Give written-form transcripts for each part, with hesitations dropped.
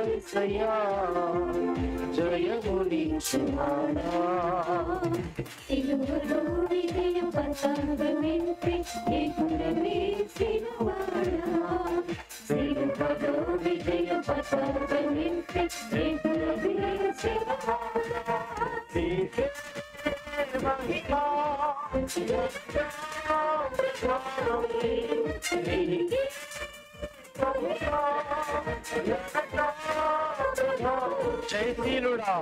యేసయ్యా జయమునిచ్చువాడా సిలువలో విజయ పతాకమెత్తి ఎగురవేసినవాడా సిలువలో విజయ పతాకమెత్తి ఎగురవేసినవాడా మహిమా జయశీలుడా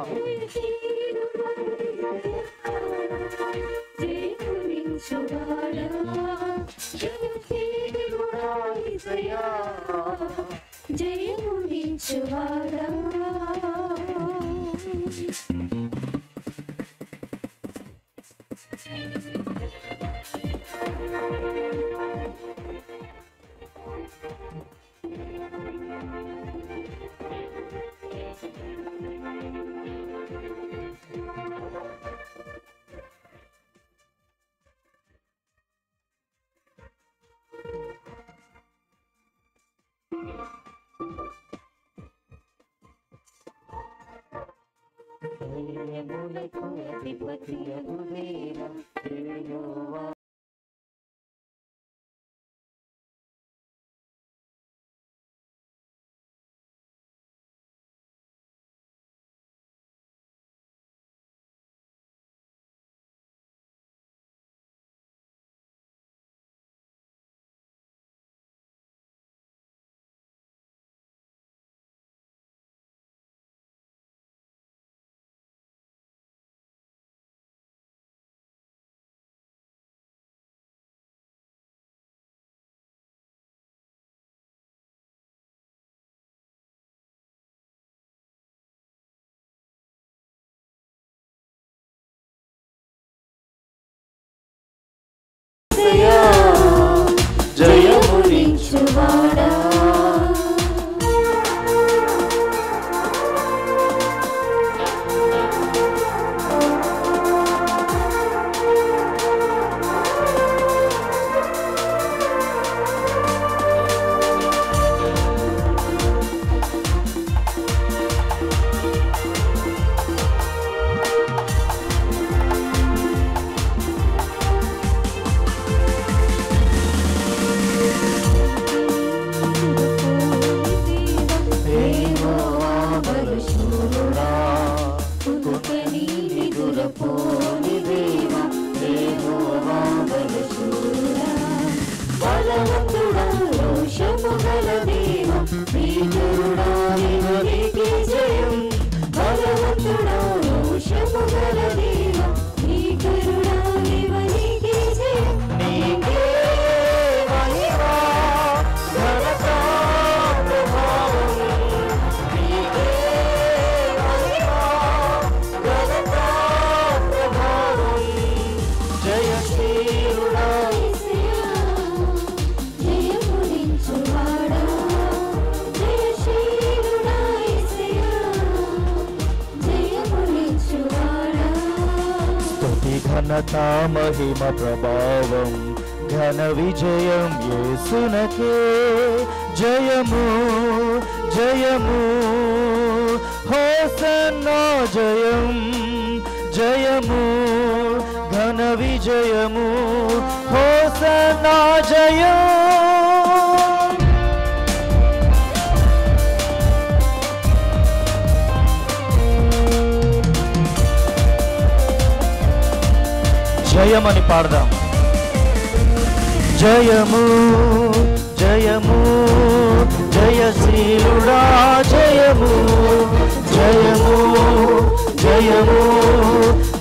జయమునిచ్చువాడా జయశీలుడా యేసయ్యా జయమునిచ్చువాడా సైన్యములకు అధిపతియగు దేవా యెహోవా జయమునిచ్చువాడా ఘనతా మహిమ ప్రభావం ఘన విజయం యేసునకే జయము జయము హోసన్నా జయం జయము ఘన విజయము హోసన్నా జయం జయమని పాడదాం జయము జయము జయశీలుడా జయము జయము జయము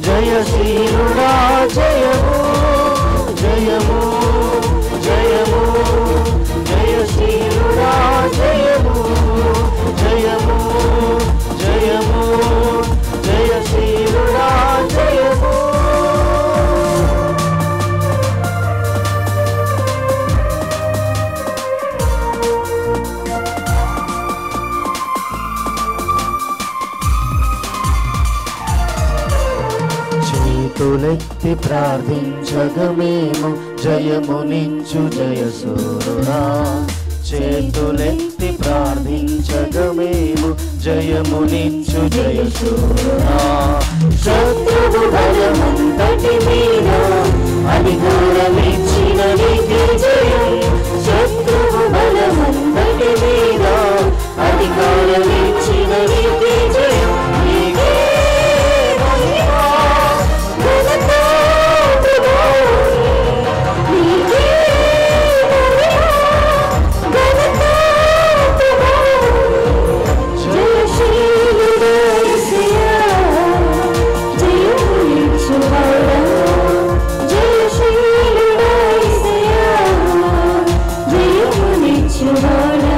జయశీలుడా జయము జయము జయము జయశీలుడా జయము జయము జయము జయశీలుడా జయము చేతులెత్తి ప్రార్థించగమేము జయమునిచ్చు జయసూరుడా చేతులెత్తి ప్రార్థించగమేము జయమునిచ్చు జయశూరుడా. శత్రువు బలమంతటి మీద అధికారమిచ్చిన నీకే జయం. శత్రువు బలమంతటి మీద అధికారమిచ్చిన నీకే జయం. నీకే మహిమ ఘనత ప్రభావం. నీకే మహిమ ఘనత ప్రభావం. జయశీలుడా యేసయ్యా, జయమునిచ్చువాడా. జయశీలుడా యేసయ్యా, జయమునిచ్చువాడా.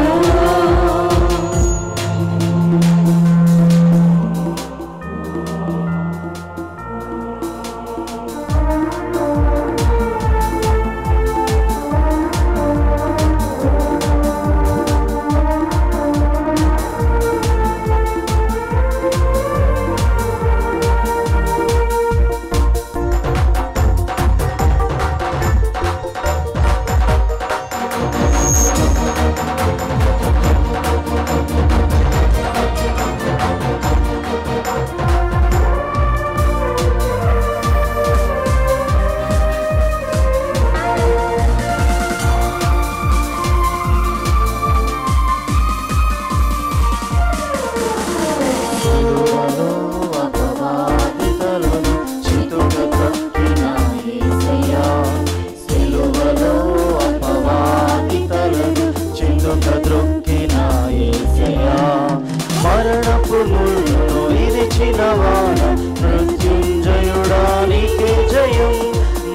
మరణపు ముళ్ళను ఇరిచినవాడ మృత్యుంజయుడా నీకే జయం.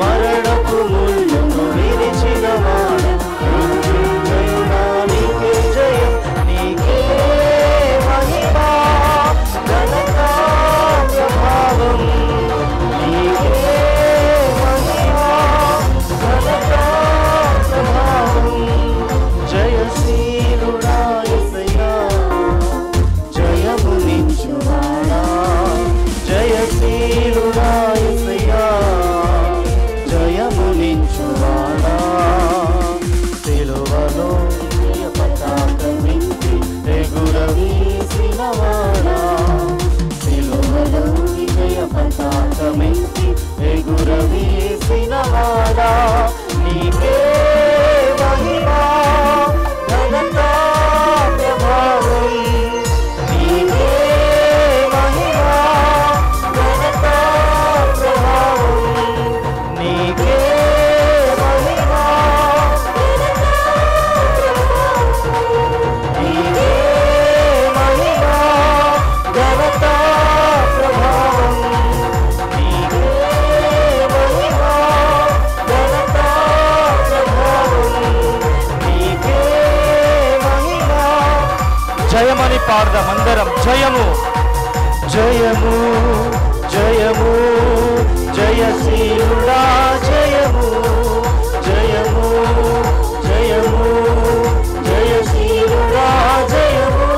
మరణపు ముళ్ళను ఇరిచినవాడ మృత్యుంజయుడా నీకే జయం. నీకే మహిమ ఘనత ప్రభావం. నీకే మహిమ ఘనత ప్రభావం. జయశీలుడా యేసయ్యా, జయమునిచ్చువాడా. జయశీలుడా యేసయ్యా, జయమునిచ్చువాడా. సిలువలో జయ పతాకమిచ్చి ఎగురవేసినవాడా. సిలువలో విజయ పతాకమిచ్చి ఎగురవేసినవాడా. నీకే మహిమ ఘనత ప్రభావం. నీకే మహిమ ఘనత ప్రభావం. నీకే మహిమ ఘనత ప్రభావం. నీకే మహిమ ఘనత ప్రభావం. నీకే మహిమ ఘనత ప్రభావం. నీకే మహిమ. జయమని పాడదాం అందరం. జయము జయము జయము జయశీలుడా జయము. జయము జయము జయశీలుడా జయము.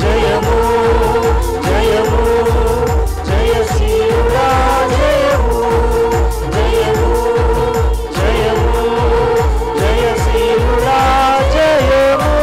జయము జయము జయశీలుడా జయము. జయము జయము జయశీలుడా జయము.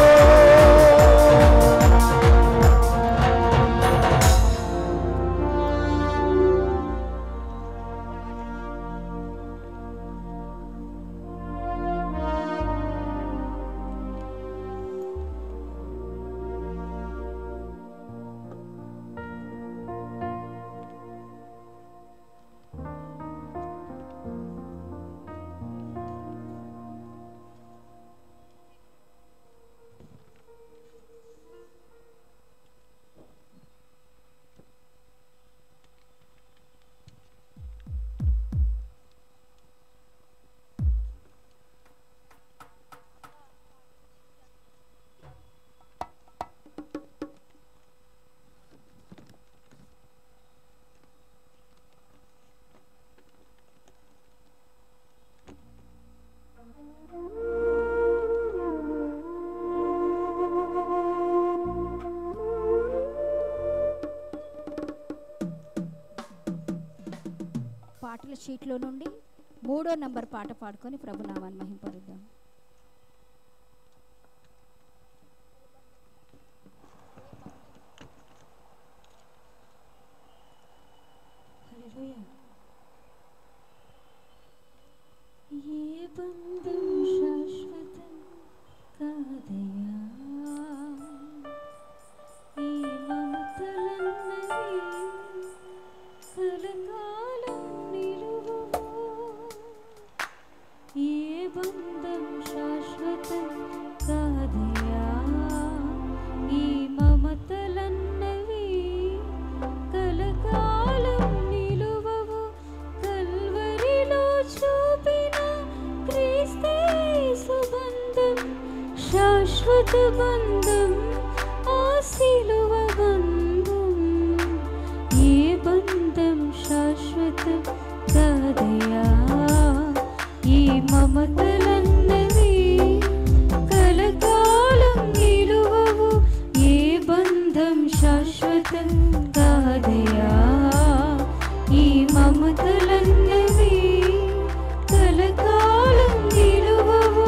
పాటల షీట్లో నుండి 3వ నంబర్ పాట పాడుకొని ప్రభునామాన్ని మహింపరుద్దాం. బంధం ఆ సిలువ బంధం ఏ బంధం శాశ్వతం కాదయా ఈ మమతలన్నవి కలకాలం నిలువవు ఏ బంధం శాశ్వతం కాదయా ఈ మమతలన్నవి కలకాలం నిలువవు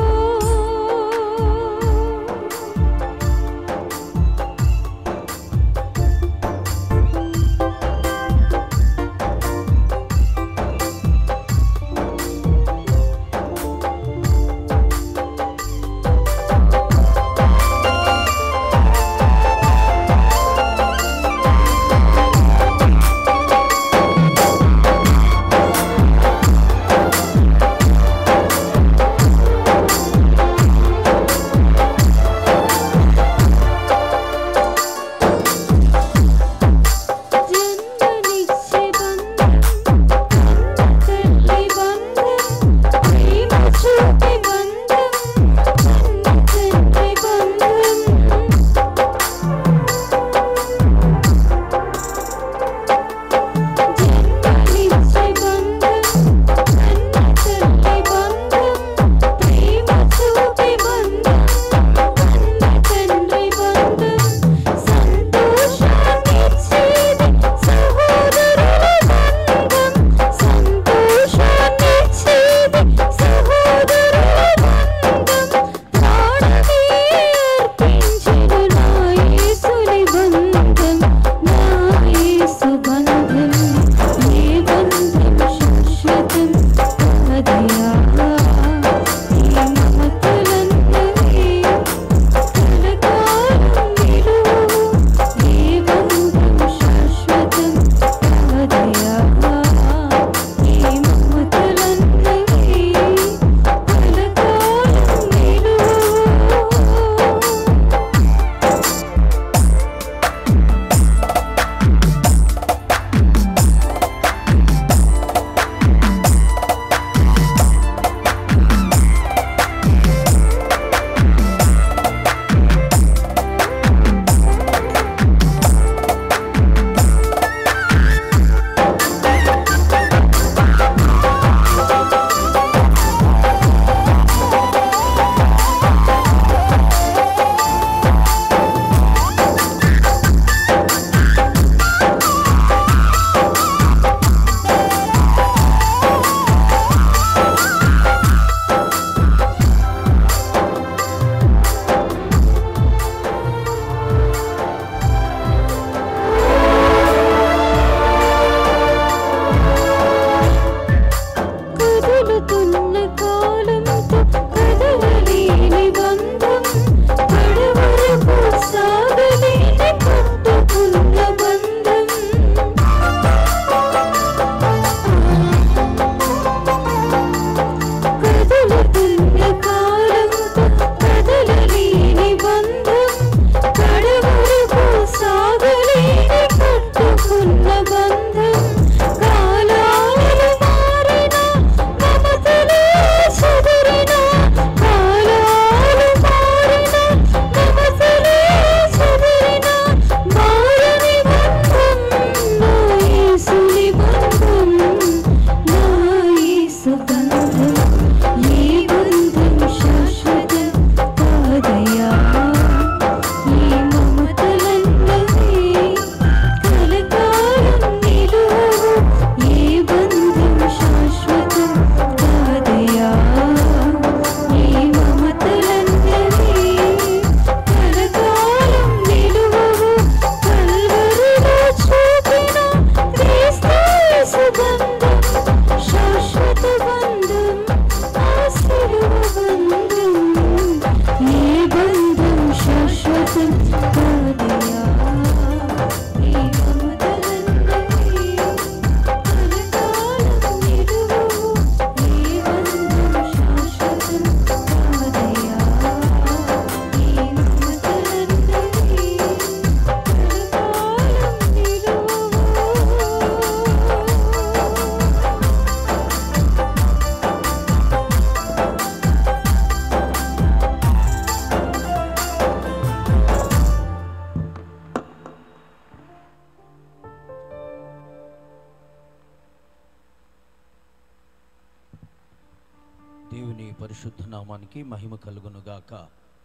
పరిశుద్ధ నామానికి మహిమ కలుగునుగాక.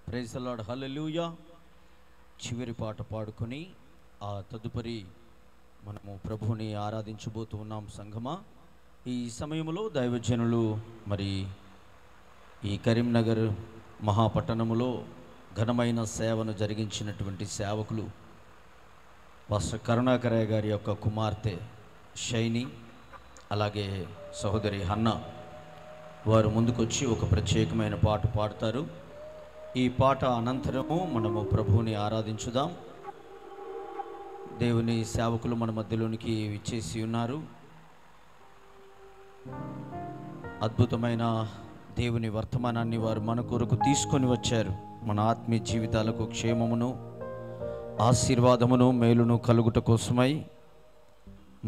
ప్రైజ్ ది లార్డ్, హల్లెలూయా. చివరి పాట పాడుకొని ఆ తదుపరి మనము ప్రభువుని ఆరాధించబోతూ ఉన్నాం సంఘమా. ఈ సమయంలో దైవజనులు మరి ఈ కరీంనగర్ మహాపట్టణములో ఘనమైన సేవను జరిగించినటువంటి సేవకులు పాస్టర్ కరుణాకరయ్య గారి యొక్క కుమార్తె షైని, అలాగే సహోదరి హన్నా వారు ముందుకొచ్చి ఒక ప్రత్యేకమైన పాట పాడతారు. ఈ పాట అనంతరము మనము ప్రభువుని ఆరాధించుదాం. దేవుని సేవకులు మన మధ్యలోనికి విచ్చేసి ఉన్నారు. అద్భుతమైన దేవుని వర్తమానాన్ని వారు మన కొరకు తీసుకొని వచ్చారు. మన ఆత్మీయ జీవితాలకు క్షేమమును, ఆశీర్వాదమును, మేలును కలుగుట కోసమై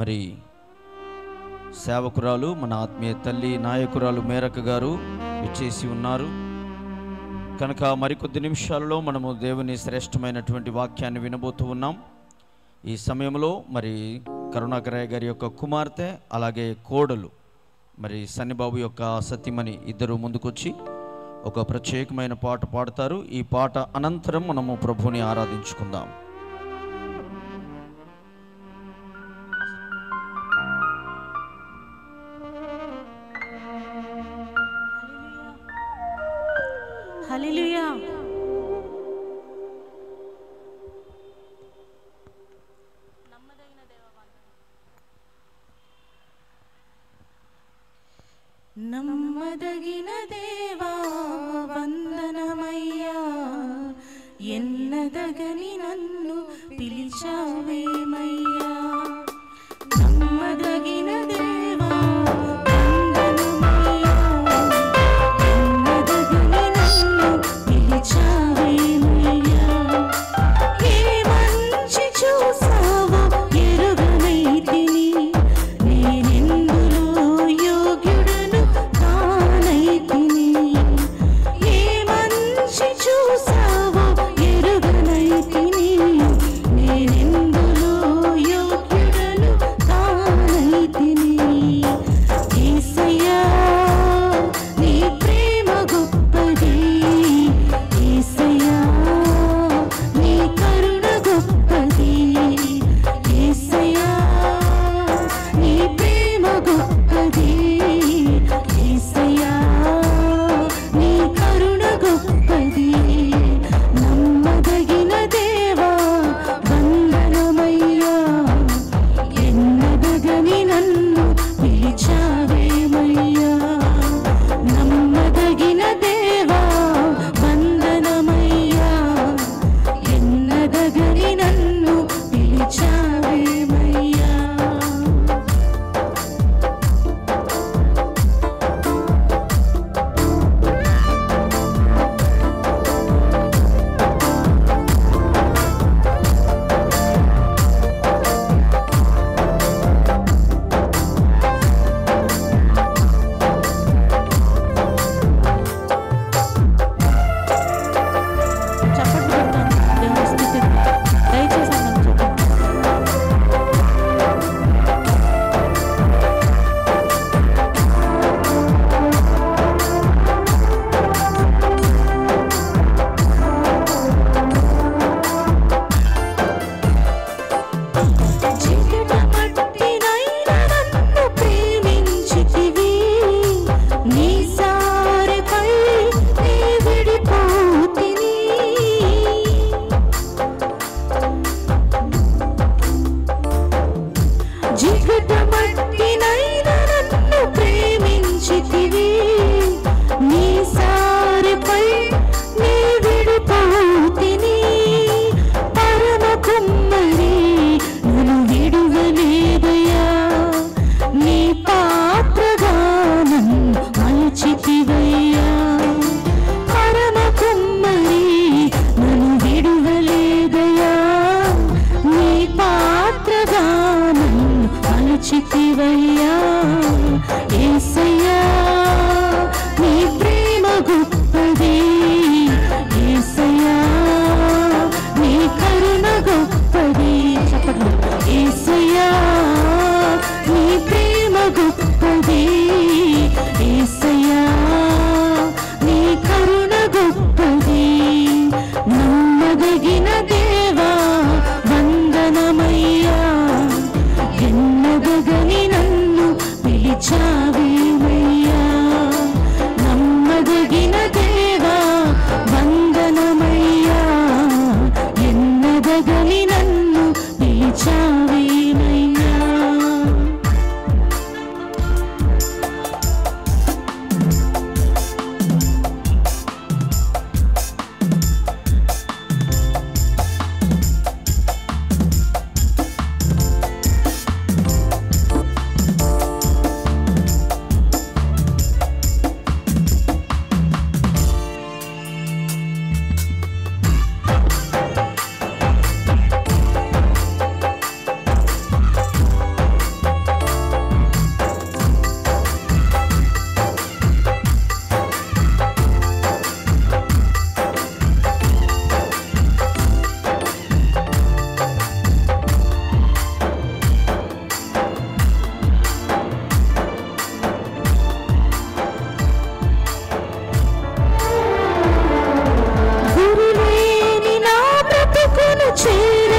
మరి సేవకురాలు మన ఆత్మీయ తల్లి నాయకురాలు మేరక గారు విచ్చేసి ఉన్నారు కనుక మరికొద్ది నిమిషాలలో మనము దేవుని శ్రేష్టమైనటువంటి వాక్యాన్ని వినబోతూ ఉన్నాం. ఈ సమయంలో మరి కరుణాకరయ్య గారి యొక్క కుమార్తె అలాగే కోడలు మరి సన్నిబాబు యొక్క సతీమణి ఇద్దరు ముందుకొచ్చి ఒక ప్రత్యేకమైన పాట పాడతారు. ఈ పాట అనంతరం మనము ప్రభువుని ఆరాధించుకుందాం. హల్లెలూయా. నమ్మదగిన దేవా వందనమయ్యా, ఎన్నదగని నన్ను పిలిచావేమయ్యా. నమ్మదగిన దేవా వందనమయ్యా, ఎన్నదగని నన్ను పిలిచావేమయ్యా. ఏ మంచి చూసావో ఎరుగనైతిని, నేనెందులో యోగ్యుడను కానైతిని. ఏ మంచి చూసావో ఎరుగనైతిని, నేనెందులో యోగ్యుడను కానైతిని. యేసయ్యా నీ ప్రేమ గొప్పది, యేసయ్యా నీ కరుణ గొప్పది, యేసయ్యా నీ ప్రేమ గొప్పది, యేసయ్యా నీ కరుణ గొప్పది. నమ్మదగిన దేవా వందనమయ్యా, ఎన్నదగని నన్ను పిలిచావేమయ్యా. నమ్మదగిన దేవా వందనమయ్యా, ఎన్నదగని నన్ను పిలిచావేమయ్యా. చప్పట్లు కొడతాం దేవుని స్తుతిద్దాం. దయచేసి అందరం చెప్పండి. చిగుటమట్టినైన నన్ను ప్రేమించితివి, నీ సారెపై నీ విడిపోతిని. జిగుటమట్టినైన నన్ను ప్రేమించితివి, నీ సారెపై నీ విడిపోతిని. పరమ కుమ్మరి నన్ను విడువలేదయ్యా, నీ పాత్రగా నన్ను మలచితివయ్యా. పరమ కుమ్మరి నన్ను విడువలేదయ్యా, నీ పాత్రగా నన్ను మలచితివయ్యా. యేసయ్యా నీ ప్రేమ గొప్పది, యేసయ్యా నీ కరుణ గొప్పది. చెప్పండి. యేసయ్యా నీ ప్రేమ గొప్పది, యేసయ్యా నమ్మదగని నన్ను పిలిచావేమయ్యా.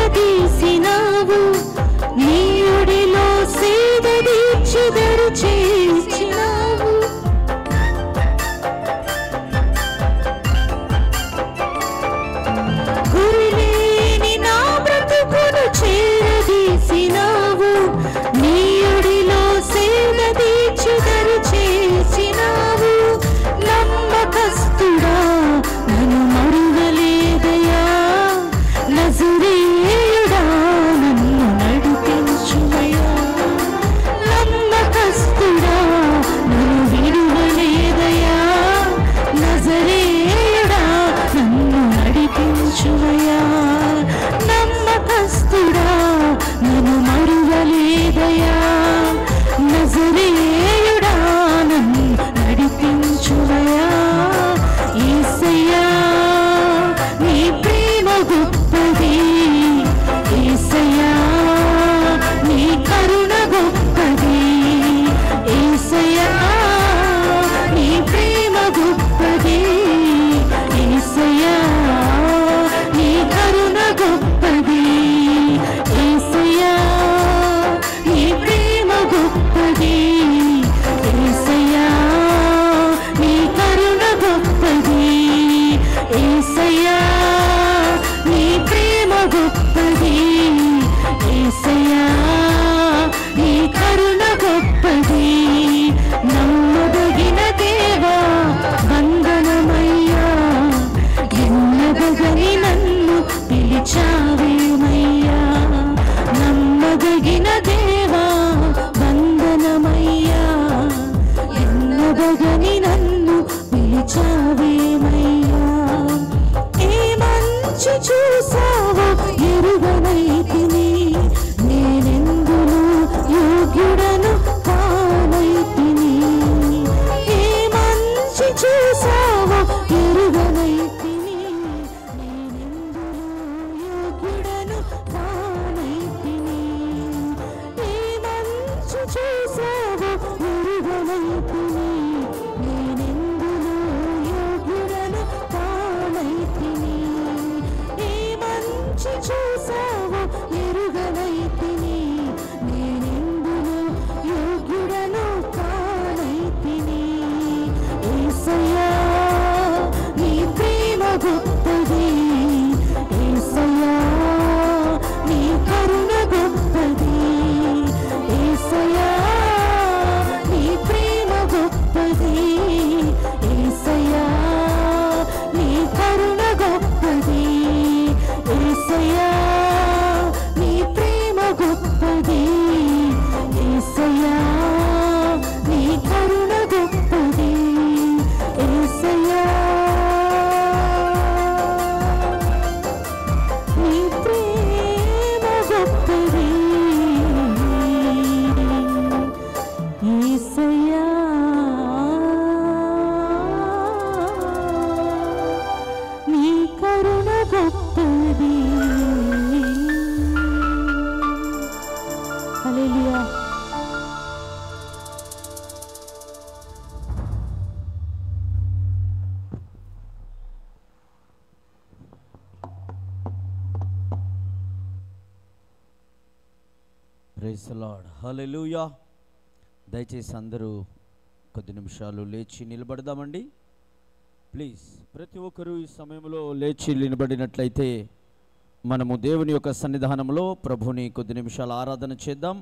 చేరదీసినావు, నీయుడిలో సేద తీర్చుదరు చేర్చినావు. గురిలేని నా బ్రతుకును చేరదీసినావు, నీయుడిలో సేద తీర్చుదరు చేర్చినావు. నమ్మకస్తుడా నన్ను మరువలేదయా, నజరేయుడా నన్ను నడిపించుమయ్యా. నమ్మకస్తుడా నన్ను విడువలేదయా, నజరేయుడా నన్ను నడిపించుమయ్యా. నమ్మకస్తుడా నన్ను మరువలేదయా, నజరేయుడా నన్ను నడిపించుమయ్యా. యేసయ్యా నీ ప్రేమ గొప్పది, యేసయ్యా నీ కరుణ గొప్పది, యేసయ్యా నీ ప్రేమ గొప్పది, యేసయ్యా నీ కరుణ గొప్పది, యేసయ్యా నీ ప్రేమ గొప్పది, యేసయ్యా నీ కరుణ గొప్పది, యేసయ్యా నీ ప్రేమ గొప్పది, యేసయ్యా నీ కరుణ గొప్పది. నమ్మదగిన దేవా వందనమయ్యా, ఎన్నదగని నన్ను పిలిచావేమయ్యా. నమ్మదగిన దేవా వందనమయ్యా, ఎన్నదగని నన్ను పిలిచావేమయ్యా. ఏ మంచి చూసావో ఎరుగనైతిని, నేనెందును యోగ్యుడను కానైతిని. ఏ మంచి చూసావో ఎరుగనైతిని, నేనెందును యోగ్యుడను కానైతిని. ఏ మంచి చూసావో ఎరుగనైతిని, నేనెందును యోగ్యుడను కానైతిని. ఏ మంచి చూసావో ఎరుగనైతిని, నేనెందును యోగ్యుడను కానైతిని. యేసయ్యా నీ ప్రేమ గొప్పది, యేసయ్యా నీ కరుణ గొప్పది, యేసయ్యా నీ ప్రేమ గొప్పది, యేసయ్యా నీ కరుణ గొప్పది, యేసయ్యా నీ ప్రేమ గొప్పది, యేసయ్యా నీ కరుణ గొప్పది, యేసయ్యా నీ ప్రేమ గొప్పది, యేసయ్యా నీ కరుణ గొప్పది. Hallelujah. Praise the lord. Hallelujah. దయచేసి అందరూ కొద్ది నిమిషాలు లేచి నిలబడదామండి. ప్లీజ్ ప్రతి ఒక్కరూ ఈ సమయంలో లేచి నిలబడినట్లయితే మనము దేవుని యొక్క సన్నిధానంలో ప్రభుని కొద్ది నిమిషాలు ఆరాధన చేద్దాం.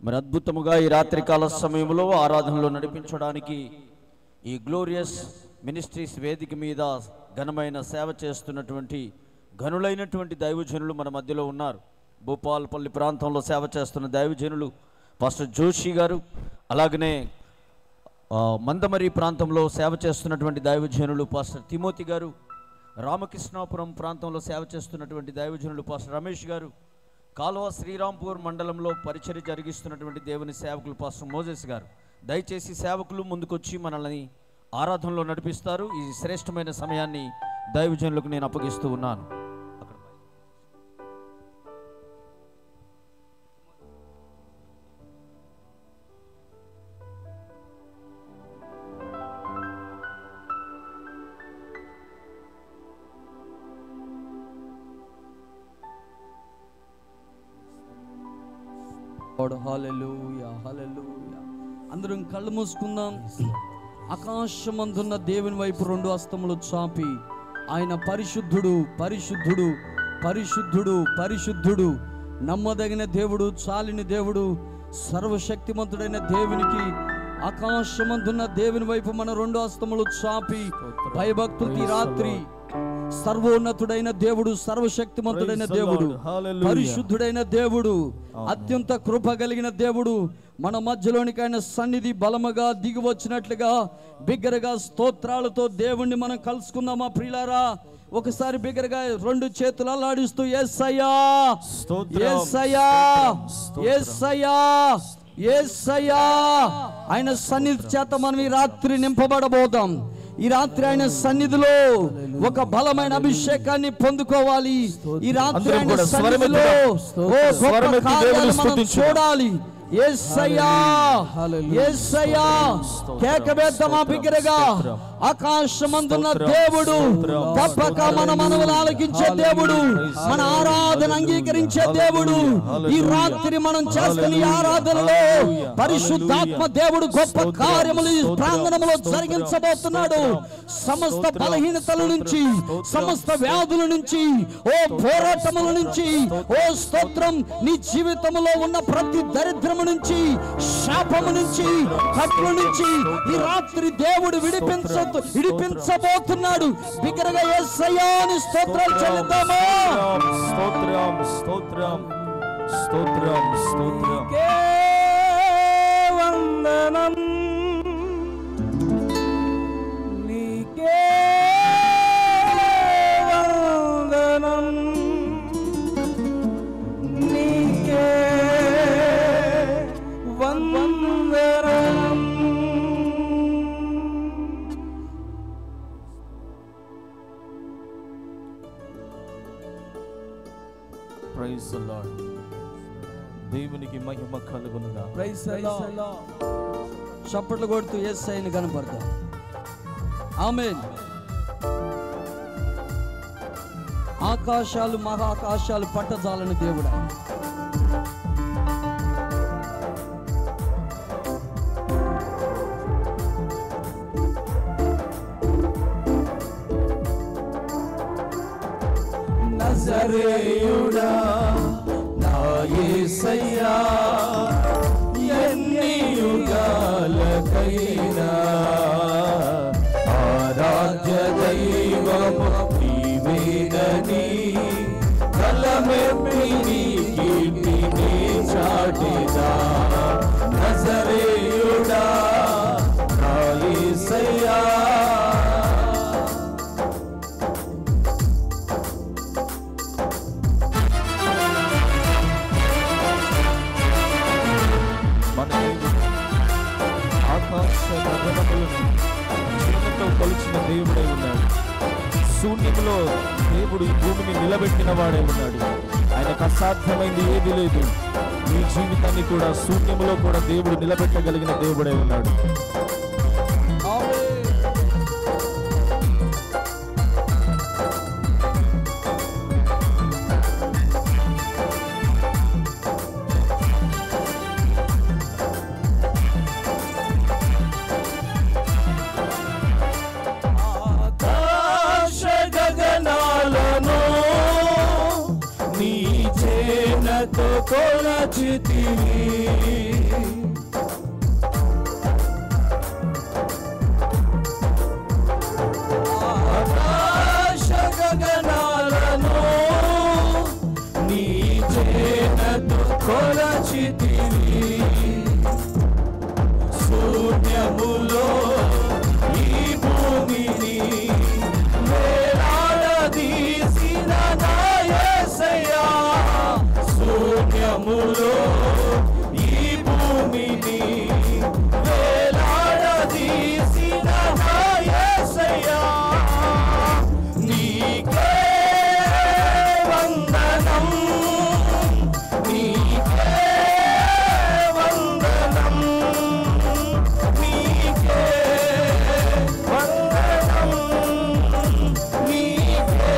మరి అద్భుతముగా ఈ రాత్రికాల సమయంలో ఆరాధనలో నడిపించడానికి ఈ గ్లోరియస్ మినిస్ట్రీస్ వేదిక మీద ఘనమైన సేవ చేస్తున్నటువంటి ఘనులైనటువంటి దైవజనులు మన మధ్యలో ఉన్నారు. భూపాలపల్లి ప్రాంతంలో సేవ చేస్తున్న దైవజనులు పాస్టర్ జోషి గారు, అలాగనే మందమరి ప్రాంతంలో సేవ చేస్తున్నటువంటి దైవజనులు పాస్టర్ తిమోతి గారు, రామకృష్ణాపురం ప్రాంతంలో సేవ చేస్తున్నటువంటి దైవజనులు పాస్టర్ రమేష్ గారు, కాలువ శ్రీరాంపూర్ మండలంలో పరిచర్య జరిగిస్తున్నటువంటి దేవుని సేవకులు పాస్టర్ మోజెస్ గారు. దయచేసి సేవకులు ముందుకొచ్చి మనల్ని ఆరాధనలో నడిపిస్తారు. ఈ శ్రేష్టమైన సమయాన్ని దైవజనులకు నేను అప్పగిస్తూ ఉన్నాను. హల్లెలూయా హల్లెలూయా. అందరం కళ్ళు మూసుకుందాం. ఆకాశమందున్న దేవుని వైపు రెండు హస్తములు చాపి ఆయన పరిశుద్ధుడు పరిశుద్ధుడు పరిశుద్ధుడు పరిశుద్ధుడు, నమ్మదగిన దేవుడు, చాలిని దేవుడు, సర్వశక్తిమంతుడైన దేవునికి ఆకాశమందున్న దేవుని వైపు మన రెండు హస్తములు చాపి భయభక్తులకి రాత్రి సర్వోన్నతుడైన దేవుడు, సర్వశక్తిమంతుడైన దేవుడు, పరిశుద్ధుడైన దేవుడు, అత్యంత కృప కలిగిన దేవుడు మన మధ్యలోనికి ఆయన సన్నిధి బలముగా దిగి వచ్చినట్లుగా బిగ్గరగా స్తోత్రాలతో దేవుణ్ణి మనం కలుసుకుందామా ప్రియులారా? ఒకసారి బిగ్గరగా రెండు చేతులు అల్లాడిస్తూ యేసయ్యా యేసయ్యా యేసయ్యా యేసయ్యా ఆయన సన్నిధి చేత మనం ఈ రాత్రి నింపబడబోదాం. ఈ రాత్రి ఆయన సన్నిధిలో ఒక బలమైన అభిషేకాన్ని పొందుకోవాలి. ఈ రాత్రి ఆయన సన్నిధిలో ఓ గొప్ప కార్యాలు మనం చూడాలి. యేసయ్యా యేసయ్యా కేకవేద్దామా బిగ్గరగా. ఆకాశమందున్న దేవుడు, తప్పక మన మనవులు ఆలకించే దేవుడు, మన ఆరాధన అంగీకరించే దేవుడు. ఈ రాత్రి మనం చేస్తున్న ఈ ఆరాధనలో పరిశుద్ధాత్మ దేవుడు గొప్ప కార్యములు ఈ ప్రాంగణంలో జరిగించబోతున్నాడు. సమస్త బలహీనతల నుంచి, సమస్త వ్యాధుల నుంచి, ఓ పోరాటముల నుంచి, ఓ స్తోత్రం, నీ జీవితంలో ఉన్న ప్రతి దరిద్రము నుంచి, శాపము నుంచి, కట్ల నుంచి ఈ రాత్రి దేవుడు విడిపించబోతున్నాడు. బిగ్గరగా యేసయ్యా అని స్తోత్రాలు చెల్లిద్దామా? స్తోత్రం స్తోత్రం స్తోత్రం స్తోత్రం. వందనం నీకే వందనం నీకే వందనం. Praise the lord. దేవునికి మహిమ కలుగునుగా. Praise the lord. చప్పట్లు కొడుతూ యేసయ్యని కనపడతాం. ఆమేన్. ఆకాశాలు మహాకాశాలు పట్టజాలని దేవుడు. నజరేయుడా నా యేసయ్యా, ఎన్ని యుగాలకైనా ఆరాధ్య దైవము నీవేనని కలమెప్పి నీ కీర్తిని చాటినా. నజరేయుడా నా యేసయ్యా, జీవంతో కొలిచిన దేవుడై ఉన్నాడు. శూన్యములో దేవుడు ఈ భూమిని నిలబెట్టిన వాడే ఉన్నాడు. ఆయనకు అసాధ్యమైంది ఏది లేదు. మీ జీవితాన్ని కూడా శూన్యములో కూడా దేవుడు నిలబెట్టగలిగిన దేవుడై ఉన్నాడు. చేనతో కొలచితివి ఆకాశ గగనాలను నీ చేనతో కొలచితివి శూన్యములో ఈ భూమిని వేలాడదీసిన నా యేసయ్యా శూన్యములో ఈ భూమిని వేలాడదీసిన నా యేసయ్యా నీకే వందనం నీకే వందనం నీకే వందనం నీకే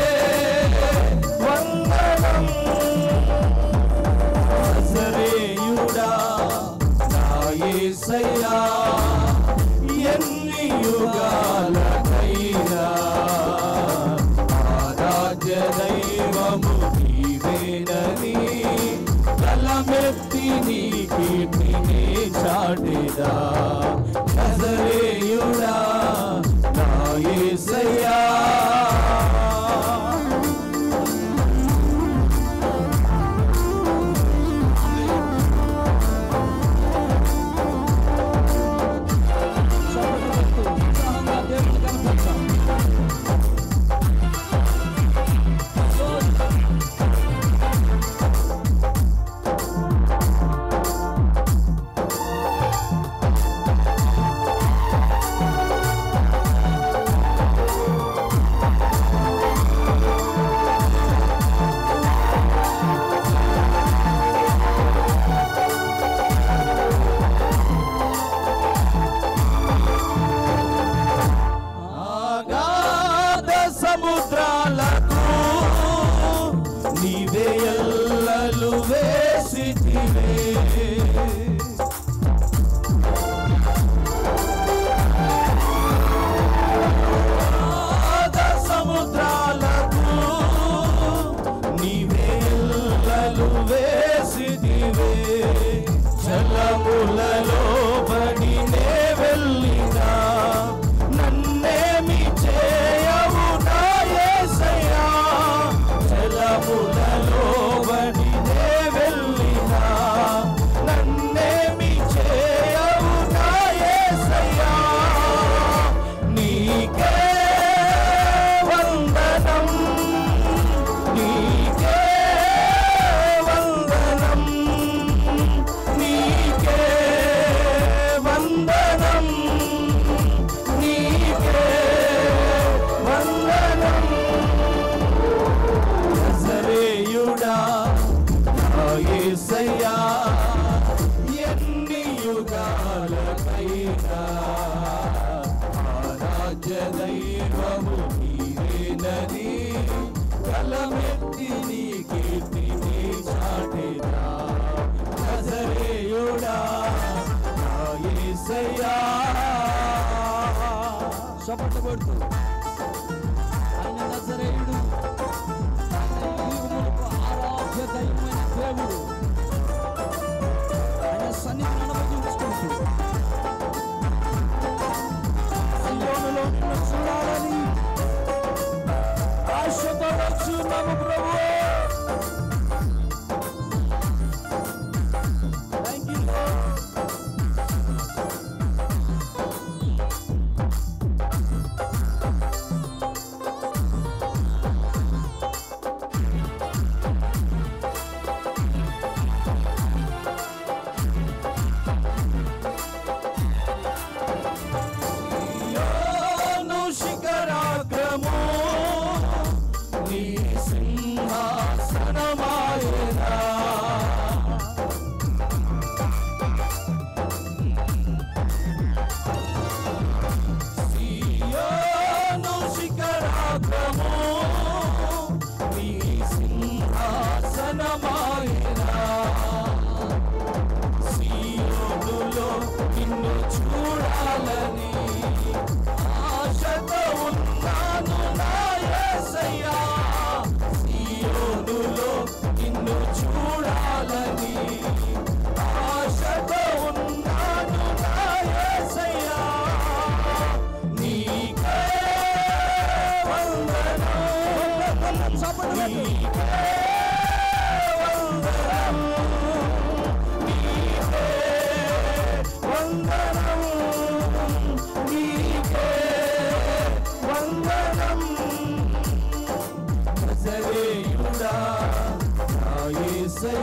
వందనం నజరేయుడా నా యేసయ్యా ఎన్ని యుగాలకైనా ఆరాధ్య దైవము నీవేనని తలమెత్తి నీ కీర్తిని చాటెదా నజరేయుడా నా యేసయ్యా సముద్రాలకు నీవే ఎల్లలు వేసితివే సముద్రాలకు నీవే ఎల్లలు వేసితివే జలములలో పడి నే వెళ్ళినా నన్నేమి చేయవు నా యేసయ్యా జలములలో పడి నే వెళ్ళినా నన్నేమి చేయవు నా యేసయ్యా నీకే వందనం నీకే వందనం నీకే వందనం నీకే వందనం నజరేయుడా నా యేసయ్యా ఎన్ని యుగాలకైనా ఆరాధ్య దైవము నీవేనని కలమెత్తి నీ కీర్తిని చాటెదా నజరేయుడా నా యేసయ్యా చప్పట్లు కొడుతూ ఆయన నజరేయుడు ఆరాధ్య దైవమైన దేవుడు ఆయన సన్నిధిని అనుభవించుకుంటూ సియోనులో నిన్ను చూడాలని ఆశతో వచ్చున్నాము ప్రభువా థ్యాంక్ యూ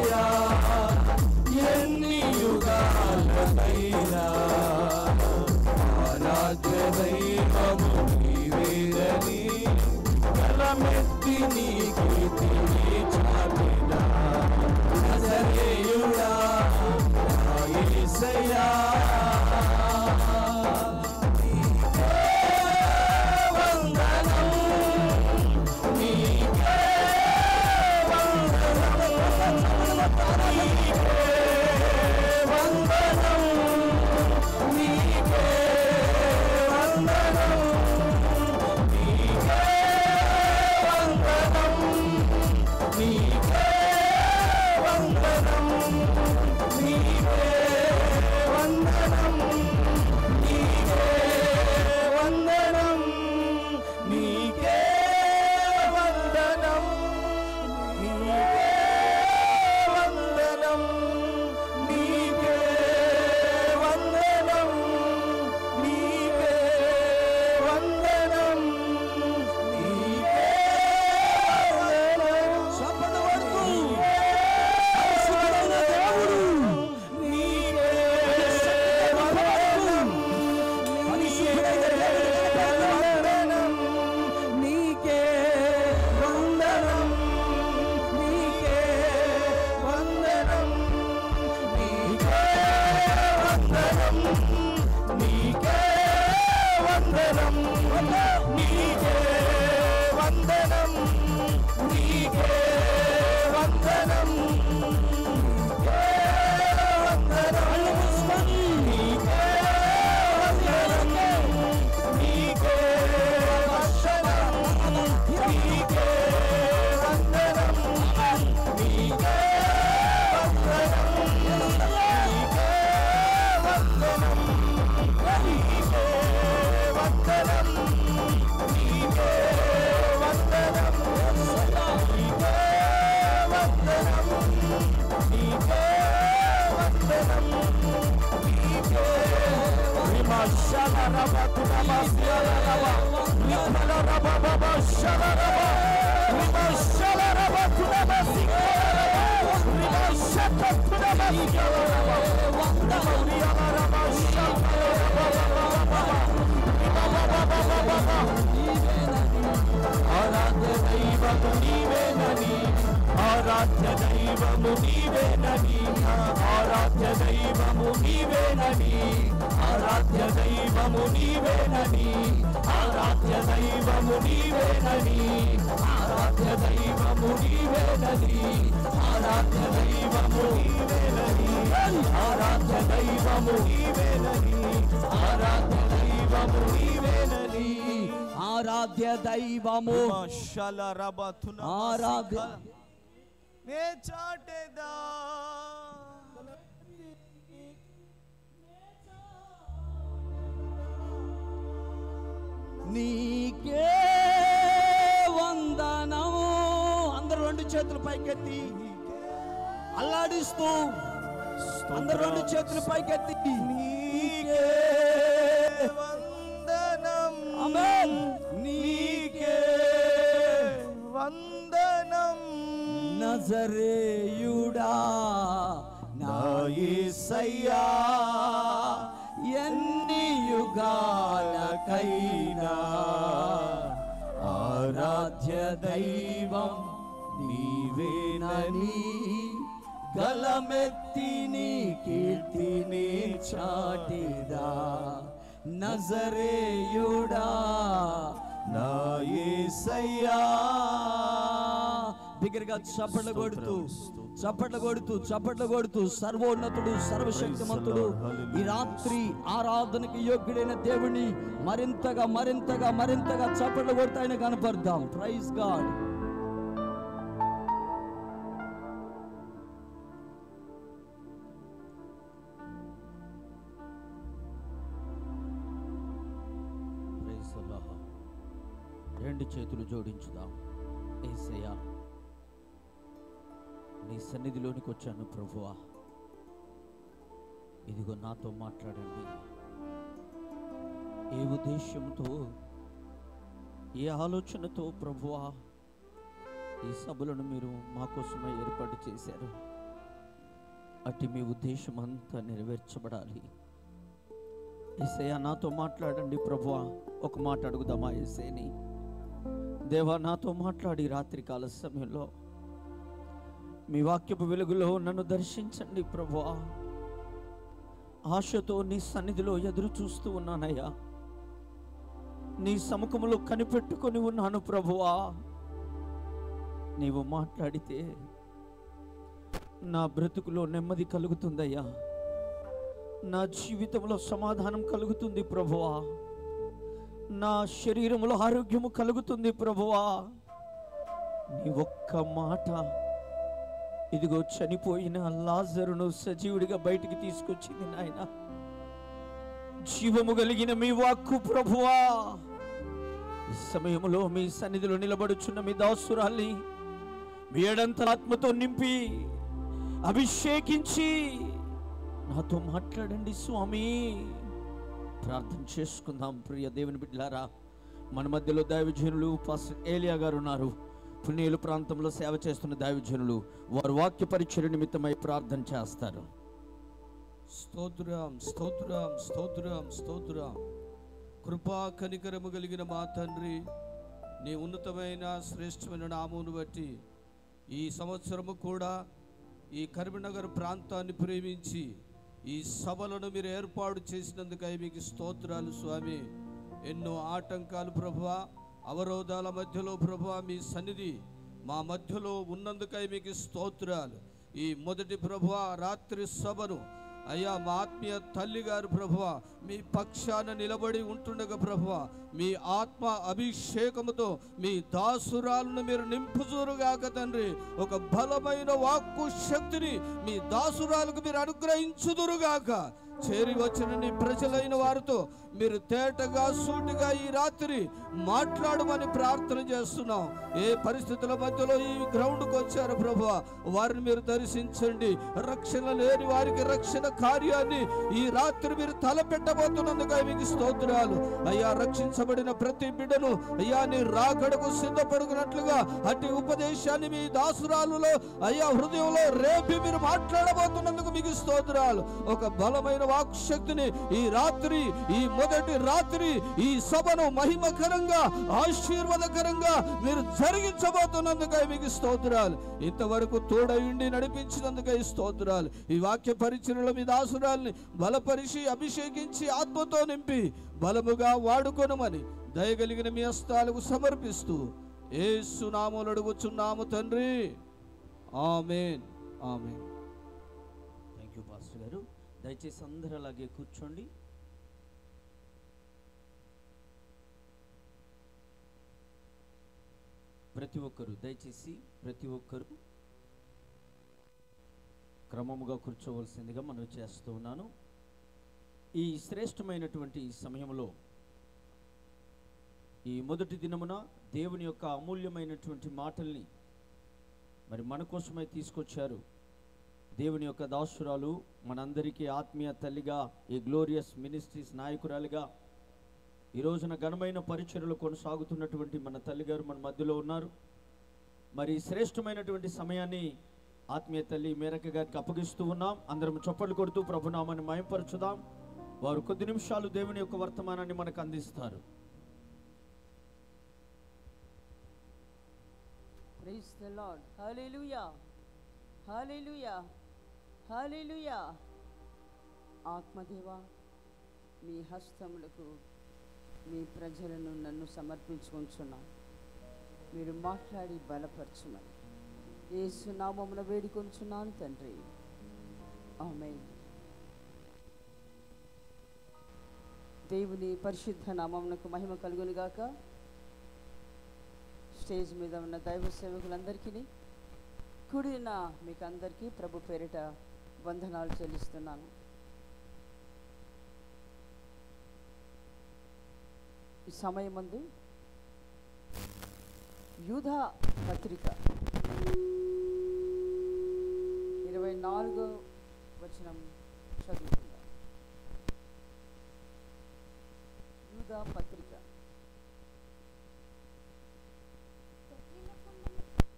యేసయ్యా ఎన్ని యుగాలకైనా ఆరాధ్య దైవము నీవేనని గలమెత్తి నీ కీర్తిని చాటినా నజరేయుడా నా యేసయ్యా ఆరాధ్య దైవము నీవేనని ఆరాధ్య దైవము నీవేనని ఆరాధ్య దైవము నీవేనని ఆరాధ్య దైవము నీవేనని ఆరాధ్య దైవము నీవేనని ఆరాధ్య దైవము నీవేనని ఆరాధ్య దైవము నీవేనని ఆరాధ్య దైవము నీవేనని ఆరాధ్య దైవము ఆరాధ్య నే చాటేదా నీకే వందనము. అందరూ రెండు చేతులు పైకెత్తి అల్లాడిస్తూ అందరూ రెండు చేతులు పైకెత్తి నీకే వందనం ఆమేన్. నీకే వందనం నజరేయుడా నా యేసయ్యా ఎన్ని యుగాలకైనా ఆరాధ్య దైవం నీవేనని గలమెత్తి నీ కీర్తిని చాటిదా నజరేయుడా నా యేసయ్యా. బిగ్గరగా చప్పట్లు కొడుతూ సర్వోన్నతుడు సర్వశక్తిమంతుడు ఈ రాత్రి ఆరాధనకి యోగ్యుడైన దేవుని మరింతగా చప్పట్లు కొడుతూ ఆయన కనపడదాం. Praise God. రెండు చేతులు జోడించుదాం. యేసయ్యా నీ సన్నిధిలోనికి వచ్చాను ప్రభువా, ఇదిగో నాతో మాట్లాడండి. ఏ ఉద్దేశంతో ఏ ఆలోచనతో ప్రభువా ఈ సభలను మీరు మా కోసమే ఏర్పాటు చేశారు. అట్టి మీ ఉద్దేశం అంతా నెరవేర్చబడాలి. యేసయ్యా నాతో మాట్లాడండి ప్రభువా. ఒక మాట అడుగుదామా యేసయ్యని? దేవా నాతో మాట్లాడి రాత్రి కాల సమయంలో మీ వాక్యపు వెలుగులో నన్ను దర్శించండి ప్రభువా. ఆశతో నీ సన్నిధిలో ఎదురు చూస్తూ ఉన్నానయ్యా. నీ సముఖములో కనిపెట్టుకొని ఉన్నాను ప్రభువా. నీవు మాట్లాడితే నా బ్రతుకులో నెమ్మది కలుగుతుందయ్యా. నా జీవితంలో సమాధానం కలుగుతుంది ప్రభువా. నా శరీరంలో ఆరోగ్యము కలుగుతుంది ప్రభువా. నీ ఒక్క మాట ఇదిగో చనిపోయిన లాజరును సజీవుడిగా బయటికి తీసుకొచ్చింది నాయన. జీవము కలిగిన మీ వాక్కు ప్రభువా, ఈ సమయంలో మీ సన్నిధిలో నిలబడుచున్న మీ దాసురాల్ని మీ ఏడంతల ఆత్మతో నింపి అభిషేకించి నాతో మాట్లాడండి స్వామి. ప్రార్థన చేసుకుందాం. ప్రియ దేవుని బిడ్డలారా, మన మధ్యలో దైవజనులు పాస్టర్ ఏలియా గారు ఉన్నారు. పుణ్యేలు ప్రాంతంలో సేవ చేస్తున్న దైవజనులు వారు వాక్య పరిచర్య నిమిత్తమై ప్రార్థన చేస్తారు. స్తోత్రం స్తోత్రం స్తోత్రం స్తోత్రం. కృపా కనికరము కలిగిన మా తండ్రి, నీ ఉన్నతమైన శ్రేష్టమైన నామమును బట్టి ఈ సంవత్సరము కూడా ఈ కరీంనగర్ ప్రాంతాన్ని ప్రేమించి ఈ సభలను మీరు ఏర్పాటు చేసినందుకై మీకు స్తోత్రాలు స్వామి. ఎన్నో ఆటంకాలు ప్రభువా, అవరోధాల మధ్యలో ప్రభువా మీ సన్నిధి మా మధ్యలో ఉన్నందుకై మీకు స్తోత్రాలు. ఈ మొదటి ప్రభువా రాత్రి సభను అయ్యా మా ఆత్మీయ తల్లి గారు ప్రభువా మీ పక్షాన నిలబడి ఉంటుండగా ప్రభువా మీ ఆత్మ అభిషేకముతో మీ దాసురాలను మీరు నింపుజూరుగాక తండ్రి. ఒక బలమైన వాక్కు శక్తిని మీ దాసురాలకు మీరు అనుగ్రహించుదురుగాక. చేరి వచ్చిన నీ ప్రజలైన వారితో మీరు తేటగా సూటిగా ఈ రాత్రి మాట్లాడమని ప్రార్థన చేస్తున్నాం. ఏ పరిస్థితుల మధ్యలో ఈ గ్రౌండ్కి వచ్చారు ప్రభువా, వారిని మీరు దర్శించండి. రక్షణ లేని వారికి రక్షణ కార్యాన్ని ఈ రాత్రి మీరు తలపెట్టబోతున్నందుకు మీకు స్తోత్రాలు. అయ్యా రక్షించబడిన ప్రతి బిడ్డను అయ్యా నీ రాకడకు సిద్ధపడుకున్నట్లుగా అట్టి ఉపదేశాన్ని మీ దాసురాలులో అయ్యా హృదయంలో రేపి మీరు మాట్లాడబోతున్నందుకు మీకు స్తోత్రాలు. ఒక బలమైన వాక్ శక్తిని ఈ రాత్రి, ఈ మొదటి రాత్రి ఈ సభను మహిమకరంగా ఆశీర్వాదకరంగా మీరు జరిగించబోతున్నందుకై మీకు స్తోత్రాలు. ఇంతవరకు తోడయుండి నడిపించినందుకై స్తోత్రాలు. ఈ వాక్య పరిచర్యలో మీ దాసురాల్ని బలపరిచి అభిషేకించి ఆత్మతో నింపి బలముగా వాడుకొనమని దయగలిగిన మీ హస్తాలకు సమర్పిస్తూ యేసు నామములో అడుగుచున్నాము తండ్రి. ఆమేన్ ఆమేన్. థ్యాంక్ యూ పాస్టర్ గారు. దయచేసి అందరూ అలాగే కూర్చోండి. ప్రతి ఒక్కరు దయచేసి ప్రతి ఒక్కరు క్రమముగా కూర్చోవలసిందిగా మనం చేస్తూ ఉన్నాను. ఈ శ్రేష్టమైనటువంటి సమయంలో ఈ మొదటి దినమున దేవుని యొక్క అమూల్యమైనటువంటి మాటల్ని మరి మన కోసమై తీసుకొచ్చారు. దేవుని యొక్క దాసురాలు మనందరికీ ఆత్మీయ తల్లిగా, ఈ గ్లోరియస్ మినిస్ట్రీస్ నాయకురాలిగా ఈ రోజున ఘనమైన పరిచర్యలు కొనసాగుతున్నటువంటి మన తల్లిగారు మన మధ్యలో ఉన్నారు. మరి శ్రేష్టమైనటువంటి సమయాన్ని ఆత్మీయ తల్లి మేరక గారికి అప్పగిస్తూ ఉన్నాం. అందరం చప్పట్లు కొడుతూ ప్రభునామాన్ని మహిమపరచుదాం. వారు కొద్ది నిమిషాలు దేవుని యొక్క వర్తమానాన్ని మనకు అందిస్తారు. Praise the Lord. Hallelujah. Hallelujah. Hallelujah. ఆత్మదేవా, మీ హస్తములకు మీ ప్రజలను నన్ను సమర్పించుకుంటున్నాను. మీరు మాట్లాడి బలపరచుమని యేసు నామమున వేడుకొంచున్నాను తండ్రి. ఆమేన్. దేవుని పరిశుద్ధ నామమునకు మహిమ కలుగును గాక. స్టేజ్ మీద ఉన్న దైవ సేవకులందరికీ కూడిన మీకు అందరికీ ప్రభు పేరిట వందనాలు చెల్లిస్తున్నాను. ఈ సమయమందు యూదా పత్రిక 24వ వచనం చదువుకుందాం. యూదా పత్రిక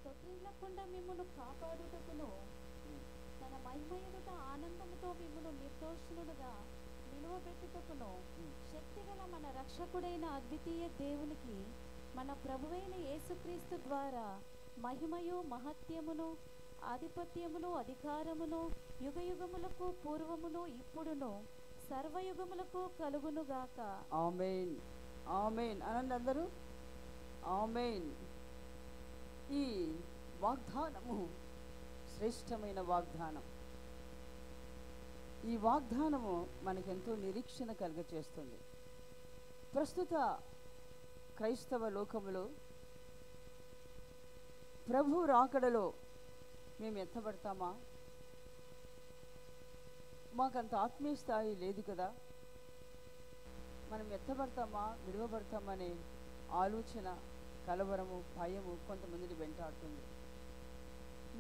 తొట్టిల్లకుండా మిమ్మల్ని కాపాడుటకును తన మహిమ ఎదుట రక్షకుడైన అద్వితీయ దేవునికి మన ప్రభువైన యేసుక్రీస్తు ద్వారా మహిమయు మహత్యమును ఆధిపత్యమును అధికారమును యుగయుగములకు పూర్వమును ఇప్పుడును సర్వయుగములకు కలుగునుగాక. ఆమేన్ ఆమేన్ అనండి అందరూ. ఆమేన్. ఈ వాగ్దానము శ్రేష్టమైన వాగ్దానం. ఈ వాగ్దానము మనకెంతో నిరీక్షణ కలుగచేస్తుంది. ప్రస్తుత క్రైస్తవ లోకములో ప్రభు రాకడలో మేము ఎత్తబడతామా? మాకంత ఆత్మీయ స్థాయి లేదు కదా, మనం ఎత్తబడతామా విడువబడతామనే ఆలోచన, కలవరము, భయము కొంతమందిని వెంటాడుతుంది.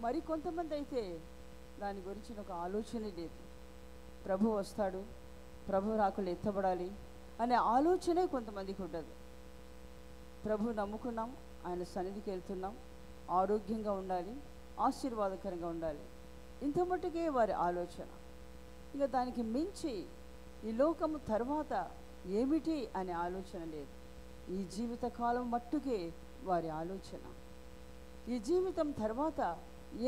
మరి కొంతమంది అయితే దాని గురించిన ఒక ఆలోచనే లేదు. ప్రభు వస్తాడు, ప్రభు రాకలు ఎత్తబడాలి అనే ఆలోచనే కొంతమందికి ఉండదు. ప్రభు నమ్ముకున్నాం, ఆయన సన్నిధికి వెళ్తున్నాం, ఆరోగ్యంగా ఉండాలి, ఆశీర్వాదకరంగా ఉండాలి, ఇంత మట్టుకే వారి ఆలోచన. ఇక దానికి మించి ఈ లోకము తర్వాత ఏమిటి అనే ఆలోచన లేదు. ఈ జీవిత కాలం మట్టుకే వారి ఆలోచన. ఈ జీవితం తర్వాత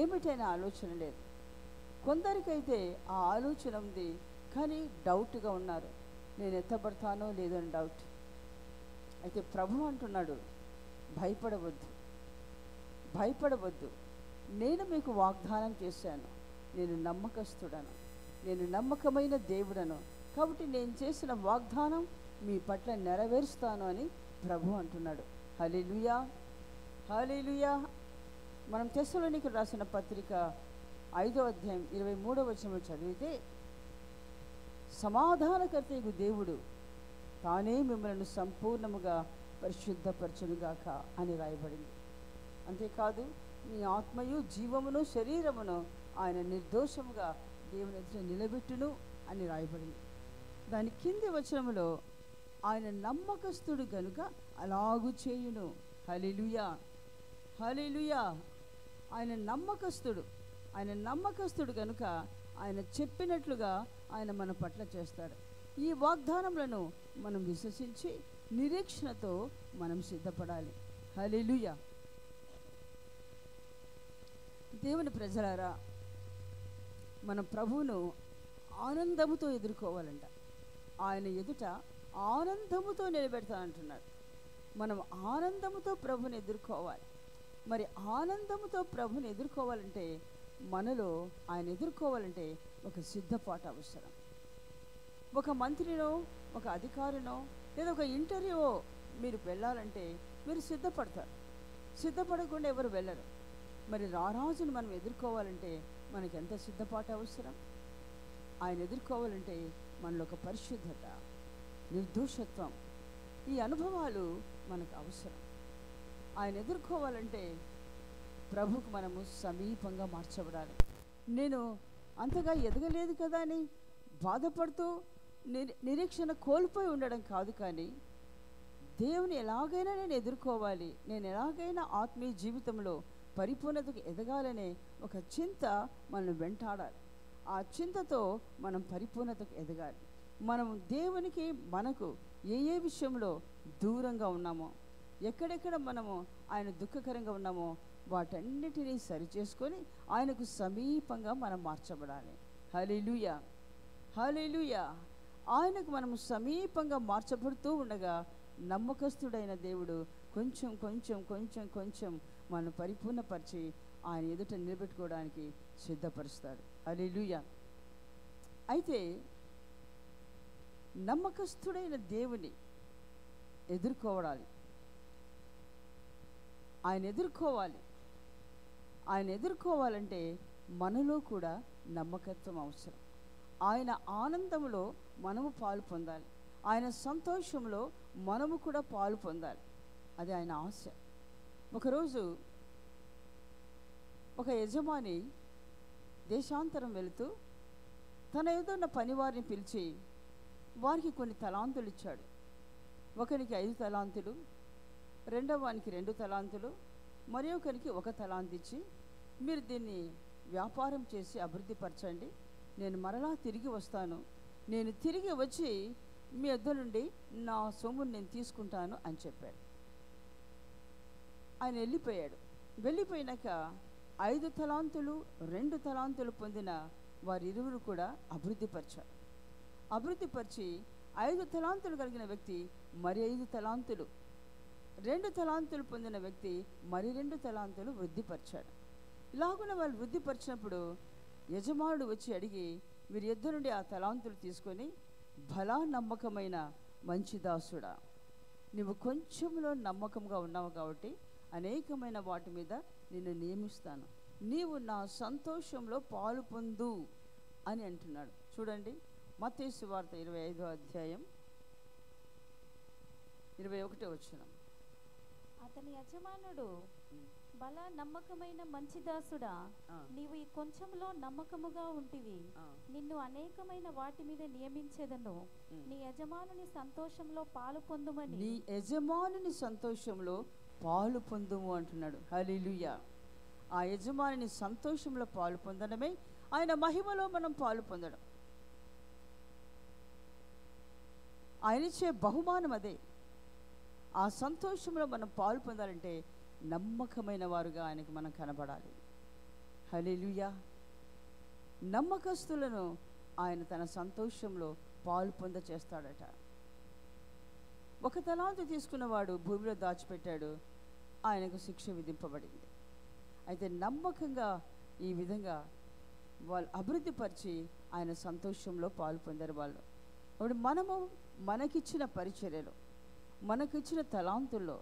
ఏమిటి అనే ఆలోచన లేదు. కొందరికైతే ఆ ఆలోచన ఉంది, కానీ డౌట్గా ఉన్నారు, నేను ఎత్తబడతానో లేదో అని డౌట్. అయితే ప్రభు అంటున్నాడు, భయపడవద్దు, భయపడవద్దు, నేను మీకు వాగ్దానం చేశాను, నేను నమ్మకస్తుడను, నేను నమ్మకమైన దేవుడను, కాబట్టి నేను చేసిన వాగ్దానం మీ పట్ల నెరవేరుస్తాను అని ప్రభు అంటున్నాడు. హల్లెలూయా హల్లెలూయా. మనం తెస్సలోనికీయులకు రాసిన పత్రిక 5వ అధ్యాయం 23వ వచనం చదివితే, సమాధానకర్తయగు దేవుడు తానే మిమ్మల్ని సంపూర్ణముగా పరిశుద్ధపరచునుగాక అని రాయబడింది. అంతేకాదు, మీ ఆత్మయు జీవమును శరీరమును ఆయన నిర్దోషముగా దేవుని ఎదుట నిలబెట్టును అని రాయబడింది. దాని కింది వచనములో ఆయన నమ్మకస్తుడు గనుక అలాగు చేయును. హల్లెలూయా హల్లెలూయా. ఆయన నమ్మకస్తుడు, ఆయన నమ్మకస్తుడు గనుక ఆయన చెప్పినట్లుగా ఆయన మన పట్ల చేస్తాడు. ఈ వాగ్దానములను మనం విశ్వసించి నిరీక్షణతో మనం సిద్ధపడాలి. హల్లెలూయా. దేవుని ప్రజలారా, మన ప్రభువును ఆనందముతో ఎదుర్కోవాలంట. ఆయన ఎదుట ఆనందముతో నిలబెడతానంటున్నాడు. మనం ఆనందముతో ప్రభుని ఎదుర్కోవాలి. మరి ఆనందముతో ప్రభుని ఎదుర్కోవాలంటే, మనలో ఆయన ఎదుర్కోవాలంటే ఒక సిద్ధపాటు అవసరం. ఒక మంత్రినో, ఒక అధికారినో, లేదా ఒక ఇంటర్వ్యూవో మీరు వెళ్ళాలంటే మీరు సిద్ధపడతారు. సిద్ధపడకుండా ఎవరు వెళ్ళరు. మరి రారాజును మనం ఎదుర్కోవాలంటే మనకి ఎంత సిద్ధపాటు అవసరం? ఆయన ఎదుర్కోవాలంటే మనలో ఒక పరిశుద్ధత, నిర్దోషత్వం, ఈ అనుభవాలు మనకు అవసరం. ఆయన ఎదుర్కోవాలంటే ప్రభుకు మనము సమీపంగా మార్చబడాలి. నేను అంతగా ఎదగలేదు కదా అని బాధపడుతూ నిరీక్షణ కోల్పోయి ఉండడం కాదు, కానీ దేవుని ఎలాగైనా నేను ఎదుర్కోవాలి, నేను ఎలాగైనా ఆత్మీయ జీవితంలో పరిపూర్ణతకు ఎదగాలనే ఒక చింత మనల్ని వెంటాడాలి. ఆ చింతతో మనం పరిపూర్ణతకు ఎదగాలి. మనం దేవునికి మనకు ఏ ఏ విషయంలో దూరంగా ఉన్నామో, ఎక్కడెక్కడ మనము ఆయన దుఃఖకరంగా ఉన్నామో వాటన్నిటినీ సరిచేసుకొని ఆయనకు సమీపంగా మనం మార్చబడాలి. హల్లెలూయా హల్లెలూయా. ఆయనకు మనము సమీపంగా మార్చబడుతూ ఉండగా నమ్మకస్తుడైన దేవుడు కొంచెం కొంచెం కొంచెం కొంచెం మనం పరిపూర్ణపరిచి ఆయన ఎదుట నిలబెట్టుకోవడానికి సిద్ధపరుస్తాడు. హల్లెలూయా. అయితే నమ్మకస్తుడైన దేవుని ఎదుర్కోవాలి, ఆయన ఎదుర్కోవాలి. ఆయన ఎదుర్కోవాలంటే మనలో కూడా నమ్మకత్వం అవసరం. ఆయన ఆనందంలో మనము పాలు పొందాలి, ఆయన సంతోషంలో మనము కూడా పాలు పొందాలి. అది ఆయన ఆశ. ఒకరోజు ఒక యజమాని దేశాంతరం వెళుతూ తన ఏదైనా పనివారిని పిలిచి వారికి కొన్ని తలాంతులు ఇచ్చాడు. ఒకరికి 5 తలాంతులు, రెండవ వానికి 2 తలాంతులు, మరి ఒకరికి 1 తలాంతు ఇచ్చి, మీరు దీన్ని వ్యాపారం చేసి అభివృద్ధి పరచండి, నేను మరలా తిరిగి వస్తాను, నేను తిరిగి వచ్చి మీ యొద్ద నుండి నా సొమ్మును నేను తీసుకుంటాను అని చెప్పాడు. ఆయన వెళ్ళిపోయినాక 5 తలాంతులు 2 తలాంతులు పొందిన వారిరువురు కూడా అభివృద్ధిపరిచి 5 తలాంతులు కలిగిన వ్యక్తి మరి 5 తలాంతులు, 2 తలాంతులు పొందిన వ్యక్తి మరి 2 తలాంతులు వృద్ధిపరిచాడు. ఇలాగున వాళ్ళు వృద్ధిపరిచినప్పుడు యజమానుడు వచ్చి అడిగి, వీరి యొద్ద నుండి ఆ తలాంతులు తీసుకొని, భలా నమ్మకమైన మంచి దాసుడా, నువ్వు కొంచెంలో నమ్మకంగా ఉన్నావు కాబట్టి అనేకమైన వాటి మీద నిన్ను నియమిస్తాను, నీవు నా సంతోషంలో పాలు పొందు అని అంటున్నాడు. చూడండి, మత్తయి సువార్త 25వ అధ్యాయం 21వ వచనం. అతని యజమానుడు, బల నమ్మకమైన మంచి దాసుడా, నీవు ఈ కొంచెంలో నమ్మకముగా ఉంటివి, నిన్ను అనేకమైన వాటి మీద నియమించెదను, నీ యజమానుని సంతోషంలో పాలు పొందుమని. నీ యజమానుని సంతోషంలో పాలు పొందుము అంటున్నాడు. హల్లెలూయా. ఆ యజమానుని సంతోషంలో పాలు పొందడమే ఆయన మహిమలో మనం పాలు పొందడం. ఆయన ఇచ్చే బహుమానం అదే. ఆ సంతోషంలో మనం పాలు పొందాలంటే నమ్మకమైన వారుగా ఆయనకు మనం కనబడాలి. హల్లెలూయా. నమ్మకస్తులను ఆయన తన సంతోషంలో పాలు పొంద చేస్తాడట. 1 తలాంతు తీసుకున్నవాడు భూమిలో దాచిపెట్టాడు, ఆయనకు శిక్ష విధింపబడింది. అయితే నమ్మకంగా ఈ విధంగా వాళ్ళు అభివృద్ధిపరిచి ఆయన సంతోషంలో పాలు పొందారు వాళ్ళు. ఇప్పుడు మనము మనకిచ్చిన పరిచర్యలో, మనకిచ్చిన తలాంతుల్లో,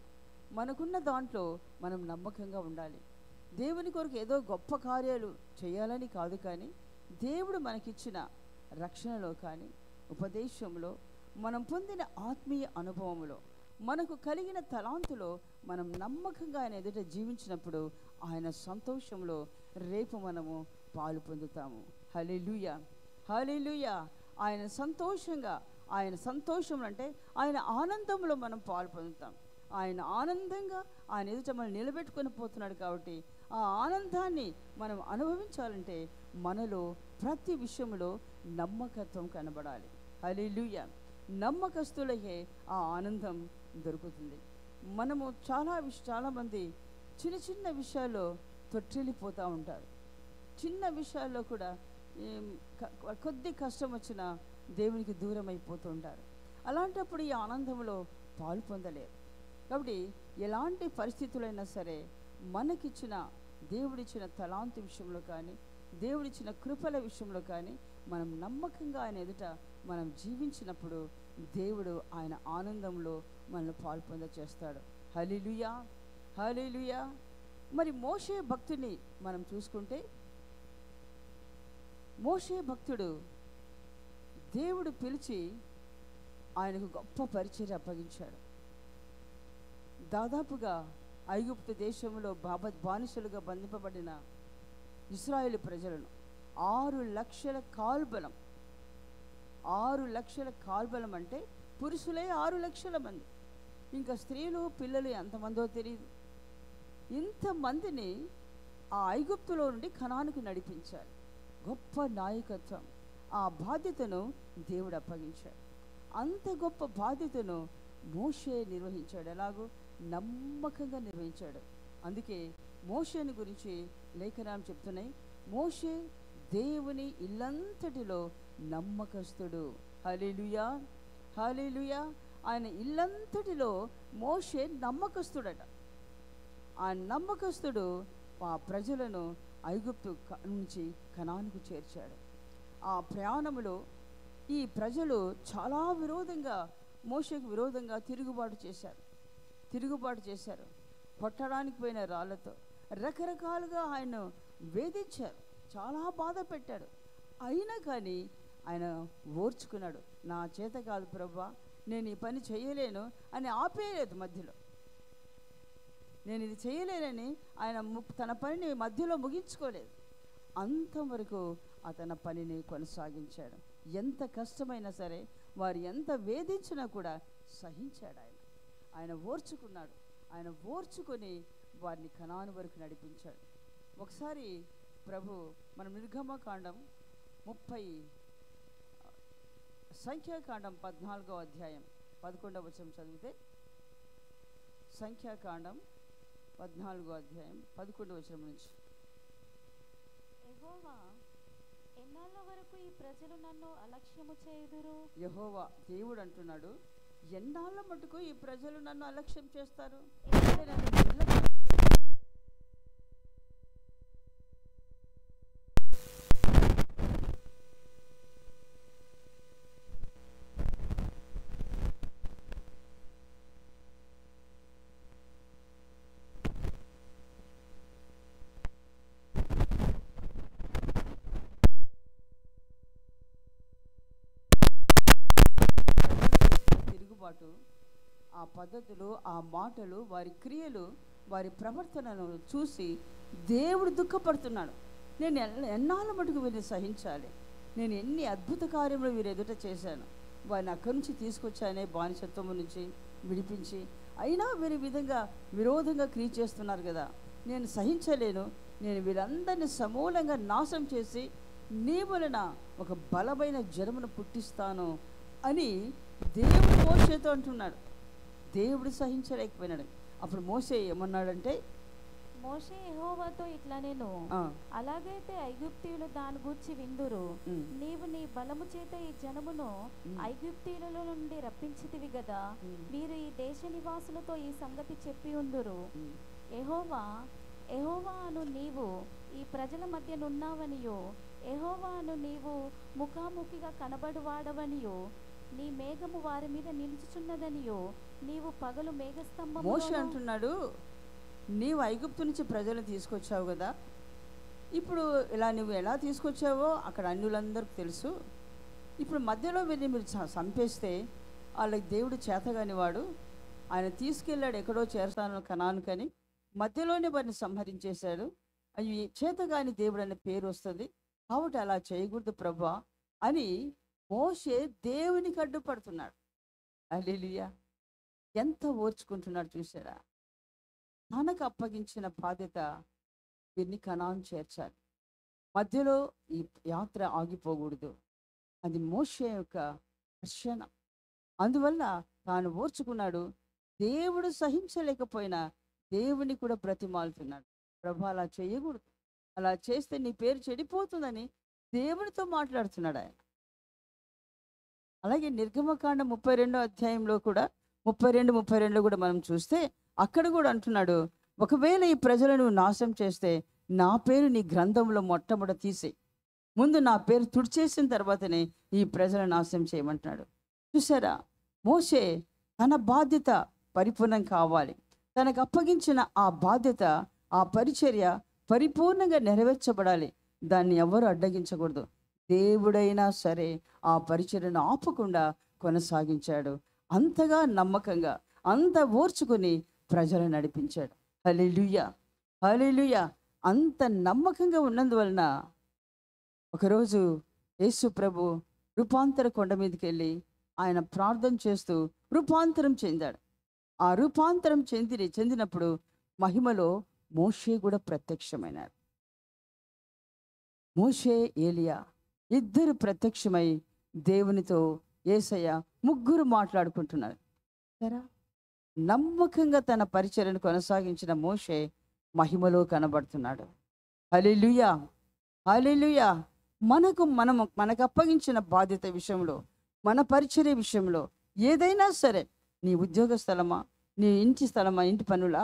మనకున్న దాంట్లో మనం నమ్మకంగా ఉండాలి. దేవుని కొరకు ఏదో గొప్ప కార్యాలు చేయాలని కాదు, కానీ దేవుడు మనకిచ్చిన రక్షణలో కానీ, ఉపదేశంలో, మనం పొందిన ఆత్మీయ అనుభవంలో, మనకు కలిగిన తలాంతులో మనం నమ్మకంగా ఆయన ఎదుట జీవించినప్పుడు ఆయన సంతోషంలో రేపు మనము పాలు పొందుతాము. హల్లెలూయా, హల్లెలూయా. ఆయన సంతోషం అంటే ఆయన ఆనందంలో మనం పాలు పొందుతాం. ఆయన ఆనందంగా ఆయన ఎదుట మనం నిలబెట్టుకొని పోతున్నాడు. కాబట్టి ఆ ఆనందాన్ని మనం అనుభవించాలంటే మనలో ప్రతి విషయంలో నమ్మకత్వం కనబడాలి. హల్లెలూయా. నమ్మకస్తులకే ఆ ఆనందం దొరుకుతుంది. మనము చాలామంది చిన్న చిన్న విషయాల్లో తొట్టిల్లిపోతూ ఉంటారు. చిన్న విషయాల్లో కూడా కొద్ది కష్టం వచ్చినా దేవునికి దూరం అయిపోతూ ఉంటారు. అలాంటప్పుడు ఈ ఆనందంలో పాలు పొందలేరు. కాబట్టి ఎలాంటి పరిస్థితులైనా సరే మనకిచ్చిన దేవుడిచ్చిన తలాంతు విషయంలో కానీ, దేవుడిచ్చిన కృపల విషయంలో కానీ మనం నమ్మకంగా ఆయన ఎదుట మనం జీవించినప్పుడు దేవుడు ఆయన ఆనందంలో మనల్ని పాలు పొంద చేస్తాడు. హల్లెలూయా, హల్లెలూయా. మరి మోషే భక్తుని మనం చూసుకుంటే, మోషే భక్తుడు దేవుడు పిలిచి ఆయనకు గొప్ప పరిచర్య అప్పగించాడు. దాదాపుగా ఐగుప్తు దేశంలో బానిసలుగా బంధింపబడిన ఇశ్రాయేలు ప్రజలను 6 లక్షల కాల్బలం, 6 లక్షల కాల్బలం అంటే పురుషులే 6 లక్షల మంది, ఇంకా స్త్రీలు పిల్లలు ఎంతమందో తెలియదు. ఇంతమందిని ఆ ఐగుప్తులో నుండి కనానుకు నడిపించారు. గొప్ప నాయకత్వం, ఆ బాధ్యతను దేవుడు అప్పగించాడు. అంత గొప్ప బాధ్యతను మోషే నిర్వహించాడు. ఎలాగో నమ్మకంగా నిర్వహించాడు. అందుకే మోషేని గురించి లేఖనాలు చెప్తున్నాయి, మోషే దేవుని ఇల్లంతటిలో నమ్మకస్తుడు. హల్లెలూయా, హల్లెలూయా. ఆయన ఇల్లంతటిలో మోషే నమ్మకస్తుడట. ఆ నమ్మకస్తుడు ఆ ప్రజలను ఐగుప్తు నుంచి కనానుకు చేర్చాడు. ఆ ప్రయాణములో ఈ ప్రజలు చాలా విరోధంగా, మోషేకు విరోధంగా తిరుగుబాటు చేశారు. కొట్టడానికి పోయిన రాళ్లతో రకరకాలుగా ఆయన వేధించారు, చాలా బాధ పెట్టాడు. అయినా కానీ ఆయన ఓర్చుకున్నాడు. నా చేత కాదు ప్రభువా, నేను ఈ పని చేయలేను అని ఆపేయలేదు. మధ్యలో నేను ఇది చేయలేనని ఆయన తన పనిని మధ్యలో ముగించుకోలేదు. అంతవరకు అతని పనిని కొనసాగించాడు. ఎంత కష్టమైనా సరే, వారు ఎంత వేధించినా కూడా సహించాడు. ఆయన ఓర్చుకున్నాడు. ఆయన ఓర్చుకొని వారిని కనాను వరకు నడిపించాడు. ఒకసారి ప్రభు మనం నిర్గమకాండం సంఖ్యాకాండం 14వ అధ్యాయం 11వ వచనం చదివితే, సంఖ్యాకాండం 14వ అధ్యాయం 11వ వచనం నుంచి. యెహోవా, ఎన్నాళ్ళ వరకు ఈ ప్రజలు నన్ను అలక్ష్యము చేయుదురు? యెహోవా దేవుడు అంటున్నాడు, ఎన్నాళ్ళ మటుకు ఈ ప్రజలు నన్ను అలక్ష్యం చేస్తారు? తిరుగుబాటు, ఆ పద్ధతులు, ఆ మాటలు, వారి క్రియలు, వారి ప్రవర్తనను చూసి దేవుడు దుఃఖపడుతున్నాడు. నేను ఎన్నాళ్ళ మటుకు వీరిని సహించాలి? నేను ఎన్ని అద్భుత కార్యములు వీరు ఎదుట చేశాను, వారిని అక్కడి నుంచి తీసుకొచ్చానే, బానిసత్వము నుంచి విడిపించి, అయినా వీరి విధంగా విరోధంగా క్రియ చేస్తున్నారు కదా, నేను సహించలేను. నేను వీరందరినీ సమూలంగా నాశనం చేసి నీ వలన ఒక బలమైన జనమును పుట్టిస్తాను అని దేవుడు మోషేతో అంటున్నాడు. దేవుడు సహించలేకపోయినాడు. అప్పుడు మోషే ఏమన్నాడంటే, మోషే యెహోవాతో ఇట్లా, నేను అలాగైతే ఐగుప్తీయులు దాని గూర్చి విందురు. నీవు నీ బలము చేత ఈ జనమును ఐగుప్తీయుల నుండి రప్పించితివి గదా, మీరు ఈ దేశ నివాసులతో ఈ సంగతి చెప్పి ఉందురు. యెహోవా అను నీవు ఈ ప్రజల మధ్య నున్నావనియో, యెహోవా అను నీవు ముఖాముఖిగా కనబడువాడవనియో, నీ మేఘము వారి మీద నిలుచుచున్నదనియో, నీవు పగలు మేఘస్తంభము. మోషే అంటున్నాడు, నీవు ఐగుప్తు నుంచి ప్రజలను తీసుకొచ్చావు కదా, ఇప్పుడు ఇలా నువ్వు ఎలా తీసుకొచ్చావో అక్కడ అన్యులందరికీ తెలుసు. ఇప్పుడు మధ్యలో వెళ్ళి మీరు చంపేస్తే వాళ్ళకి దేవుడు చేతగాని వాడు, ఆయన తీసుకెళ్ళాడు ఎక్కడో చేరతాను కనానుకని, మధ్యలోనే వారిని సంహరించేశాడు. అవి చేతగాని దేవుడు అనే పేరు వస్తుంది, కాబట్టి అలా చేయకూడదు ప్రభా అని మోషే దేవునికి అడ్డుపడుతున్నాడు. హల్లెలూయా! ఎంత ఓర్చుకుంటున్నాడు చూసారా? తనకు అప్పగించిన బాధ్యత వీరిని కనాను చేర్చాలి. మధ్యలో ఈ యాత్ర ఆగిపోకూడదు. అది మోషే యొక్క రక్షణ. అందువల్ల తాను ఓర్చుకున్నాడు. దేవుడు సహించలేకపోయినా దేవుని కూడా బ్రతిమాలుతున్నాడు. ప్రభు అలా చేయకూడదు, అలా చేస్తే నీ పేరు చెడిపోతుందని దేవునితో మాట్లాడుతున్నాడు ఆయన. అలాగే నిర్గమకాండం 32వ అధ్యాయంలో కూడా 32 కూడా మనం చూస్తే అక్కడ కూడా అంటున్నాడు, ఒకవేళ ఈ ప్రజలను నాశనం చేస్తే నా పేరు నీ గ్రంథంలో మొట్టమొదట తీసి, ముందు నా పేరు తుడిచేసిన తర్వాతనే ఈ ప్రజలను నాశనం చేయమంటున్నాడు. చూసారా, మోషే తన బాధ్యత పరిపూర్ణం కావాలి. తనకు అప్పగించిన ఆ బాధ్యత, ఆ పరిచర్య పరిపూర్ణంగా నెరవేర్చబడాలి. దాన్ని ఎవరు అడ్డగించకూడదు. దేవుడైనా సరే ఆ పరిచర్యను ఆపకుండా కొనసాగించాడు. అంతగా నమ్మకంగా, అంత ఓర్చుకుని ప్రజలను నడిపించాడు. హల్లెలూయా, హల్లెలూయా! అంత నమ్మకంగా ఉన్నందువలన ఒకరోజు యేసు ప్రభు రూపాంతర కొండ మీదకి వెళ్ళి ఆయన ప్రార్థన చేస్తూ రూపాంతరం చెందాడు. ఆ రూపాంతరం చెందినప్పుడు మహిమలో మోషే కూడా ప్రత్యక్షమైనాడు. మోషే, ఏలియా ఇద్దరు ప్రత్యక్షమై దేవునితో యేసయ్య ముగ్గురు మాట్లాడుకుంటున్నారు. సరే, నమ్మకంగా తన పరిచర్యను కొనసాగించిన మోషే మహిమలో కనబడుతున్నాడు. హల్లెలూయా, హల్లెలూయా! మనకు అప్పగించిన బాధ్యత విషయంలో, మన పరిచర్య విషయంలో ఏదైనా సరే, నీ ఉద్యోగ స్థలమా, నీ ఇంటి స్థలమా, ఇంటి పనులా,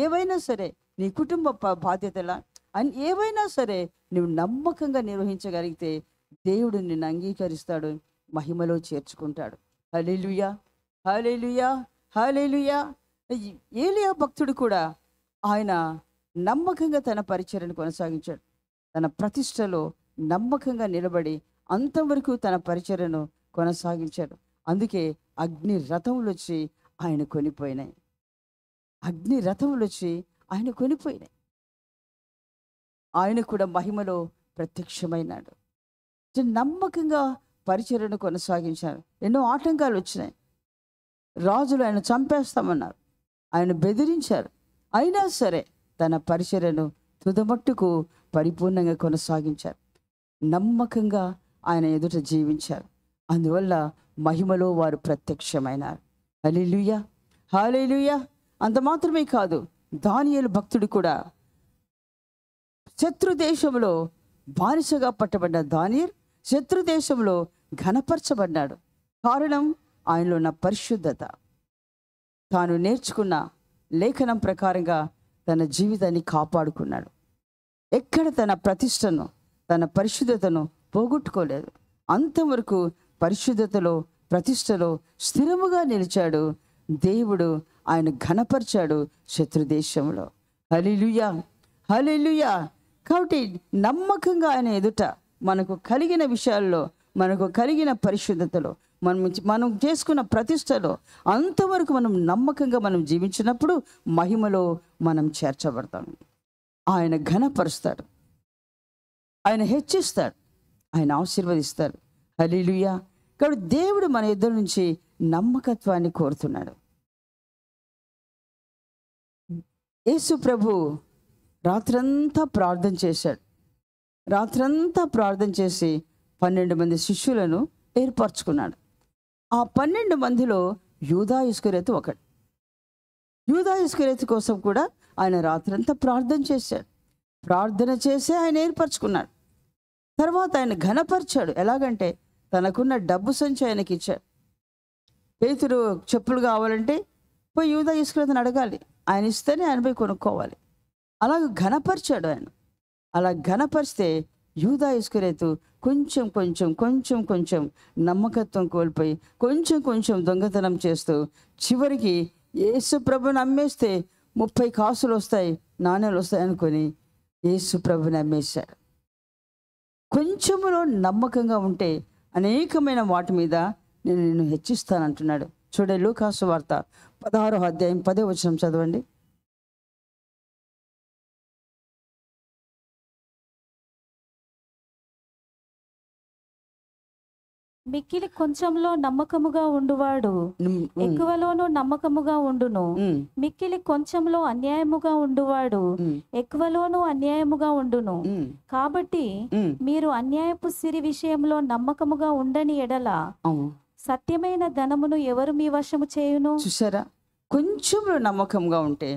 ఏవైనా సరే, నీ కుటుంబ బాధ్యతలా అని ఏవైనా సరే నువ్వు నమ్మకంగా నిర్వహించగలిగితే దేవుడు నిన్ను అంగీకరిస్తాడు, మహిమలో చేర్చుకుంటాడు. హల్లెలూయా, హల్లెలూయా, హల్లెలూయా! ఏలియా భక్తుడు కూడా ఆయన నమ్మకంగా తన పరిచర్యను కొనసాగించాడు. తన ప్రతిష్టలో నమ్మకంగా నిలబడి అంతవరకు తన పరిచర్యను కొనసాగించాడు. అందుకే అగ్ని రథములు వచ్చి ఆయన కొనిపోయినాయి. అగ్ని రథములు వచ్చి ఆయన కొనిపోయినాయి. ఆయన కూడా మహిమలో ప్రత్యక్షమైనాడు. నమ్మకంగా పరిచర్యను కొనసాగించారు. ఎన్నో ఆటంకాలు వచ్చినాయి. రాజులు ఆయన చంపేస్తామన్నారు, ఆయన బెదిరించారు. అయినా సరే తన పరిచర్యను తుదమట్టుకు పరిపూర్ణంగా కొనసాగించారు. నమ్మకంగా ఆయన ఎదుట జీవించారు. అందువల్ల మహిమలో వారు ప్రత్యక్షమైనారు. హల్లెలూయా, హల్లెలూయా. అంత మాత్రమే కాదు, దానియేలు భక్తుడు కూడా శత్రు దేశంలో బానిసగా పట్టబడ్డ దానియేలు శత్రు దేశంలో ఘనపరచబడ్డాడు. కారణం ఆయనలో ఉన్న పరిశుద్ధత. తాను నేర్చుకున్న లేఖనం ప్రకారంగా తన జీవితాన్ని కాపాడుకున్నాడు. ఎక్కడ తన ప్రతిష్టను, తన పరిశుద్ధతను పోగొట్టుకోలేదు. అంతవరకు పరిశుద్ధతలో, ప్రతిష్టలో స్థిరముగా నిలిచాడు. దేవుడు ఆయన ఘనపరిచాడు శత్రు దేశంలో. హల్లెలూయా, హల్లెలూయా. కాబట్టి నమ్మకంగా ఆయన ఎదుట మనకు కలిగిన విషయాల్లో, మనకు కలిగిన పరిశుద్ధతలో, మనం చేసుకున్న ప్రతిష్టలో అంతవరకు మనం నమ్మకంగా మనం జీవించినప్పుడు మహిమలో మనం చేర్చబడతాం. ఆయన ఘనపరుస్తాడు, ఆయన హెచ్చిస్తాడు, ఆయన ఆశీర్వదిస్తాడు. హల్లెలూయా. కాబట్టి దేవుడు మన ఇద్దరి నుంచి నమ్మకత్వాన్ని కోరుతున్నాడు. యేసు ప్రభు రాత్రంతా ప్రార్థన చేశాడు. రాత్రంతా ప్రార్థన చేసి 12 మంది శిష్యులను ఏర్పరచుకున్నాడు. ఆ 12 మందిలో యూదా ఇస్కరియోతు ఒకడు. యూదా ఇస్కరియోతు కోసం కూడా ఆయన రాత్రంతా ప్రార్థన చేశాడు. ప్రార్థన చేసి ఆయన ఏర్పరచుకున్నాడు. తర్వాత ఆయన ఘనపరిచాడు. ఎలాగంటే తనకున్న డబ్బు సంచి ఆయనకి ఇచ్చాడు. పేతురు చెప్పులు కావాలంటే పోయి యూదా ఇస్కరియోతుని అడగాలి, ఆయన ఇస్తేనే ఆయన పోయి కొనుక్కోవాలి. అలాగ ఘనపరిచాడు ఆయన. అలా ఘనపరిస్తే యూదా ఇస్కరియోతు కొంచెం కొంచెం నమ్మకత్వం కోల్పోయి కొంచెం దొంగతనం చేస్తూ చివరికి యేసు ప్రభుని అమ్మేస్తే 30 కాసులు వస్తాయి, నాణ్యాలు వస్తాయి అనుకొని యేసు ప్రభుని అమ్మేశాడు. కొంచెములో నమ్మకంగా ఉంటే అనేకమైన వాటి మీద నేను నిన్ను హెచ్చిస్తానంటున్నాడు. చూడండి, లూకాసు వార్త 16వ అధ్యాయం 10వ వచనం చదవండి. మిక్కిలి కొంచెంలో నమ్మకముగా ఉండువాడు ఎక్కువలోనూ నమ్మకముగా ఉండును. మిక్కిలి కొంచెంలో అన్యాయముగా ఉండువాడు ఎక్కువలోనూ అన్యాయముగా ఉండును. కాబట్టి మీరు అన్యాయపు సిరి విషయంలో నమ్మకముగా ఉండని ఎడల సత్యమైన ధనమును ఎవరు మీ వశము చేయును? చూసారా, కొంచెంలో నమ్మకంగా ఉంటే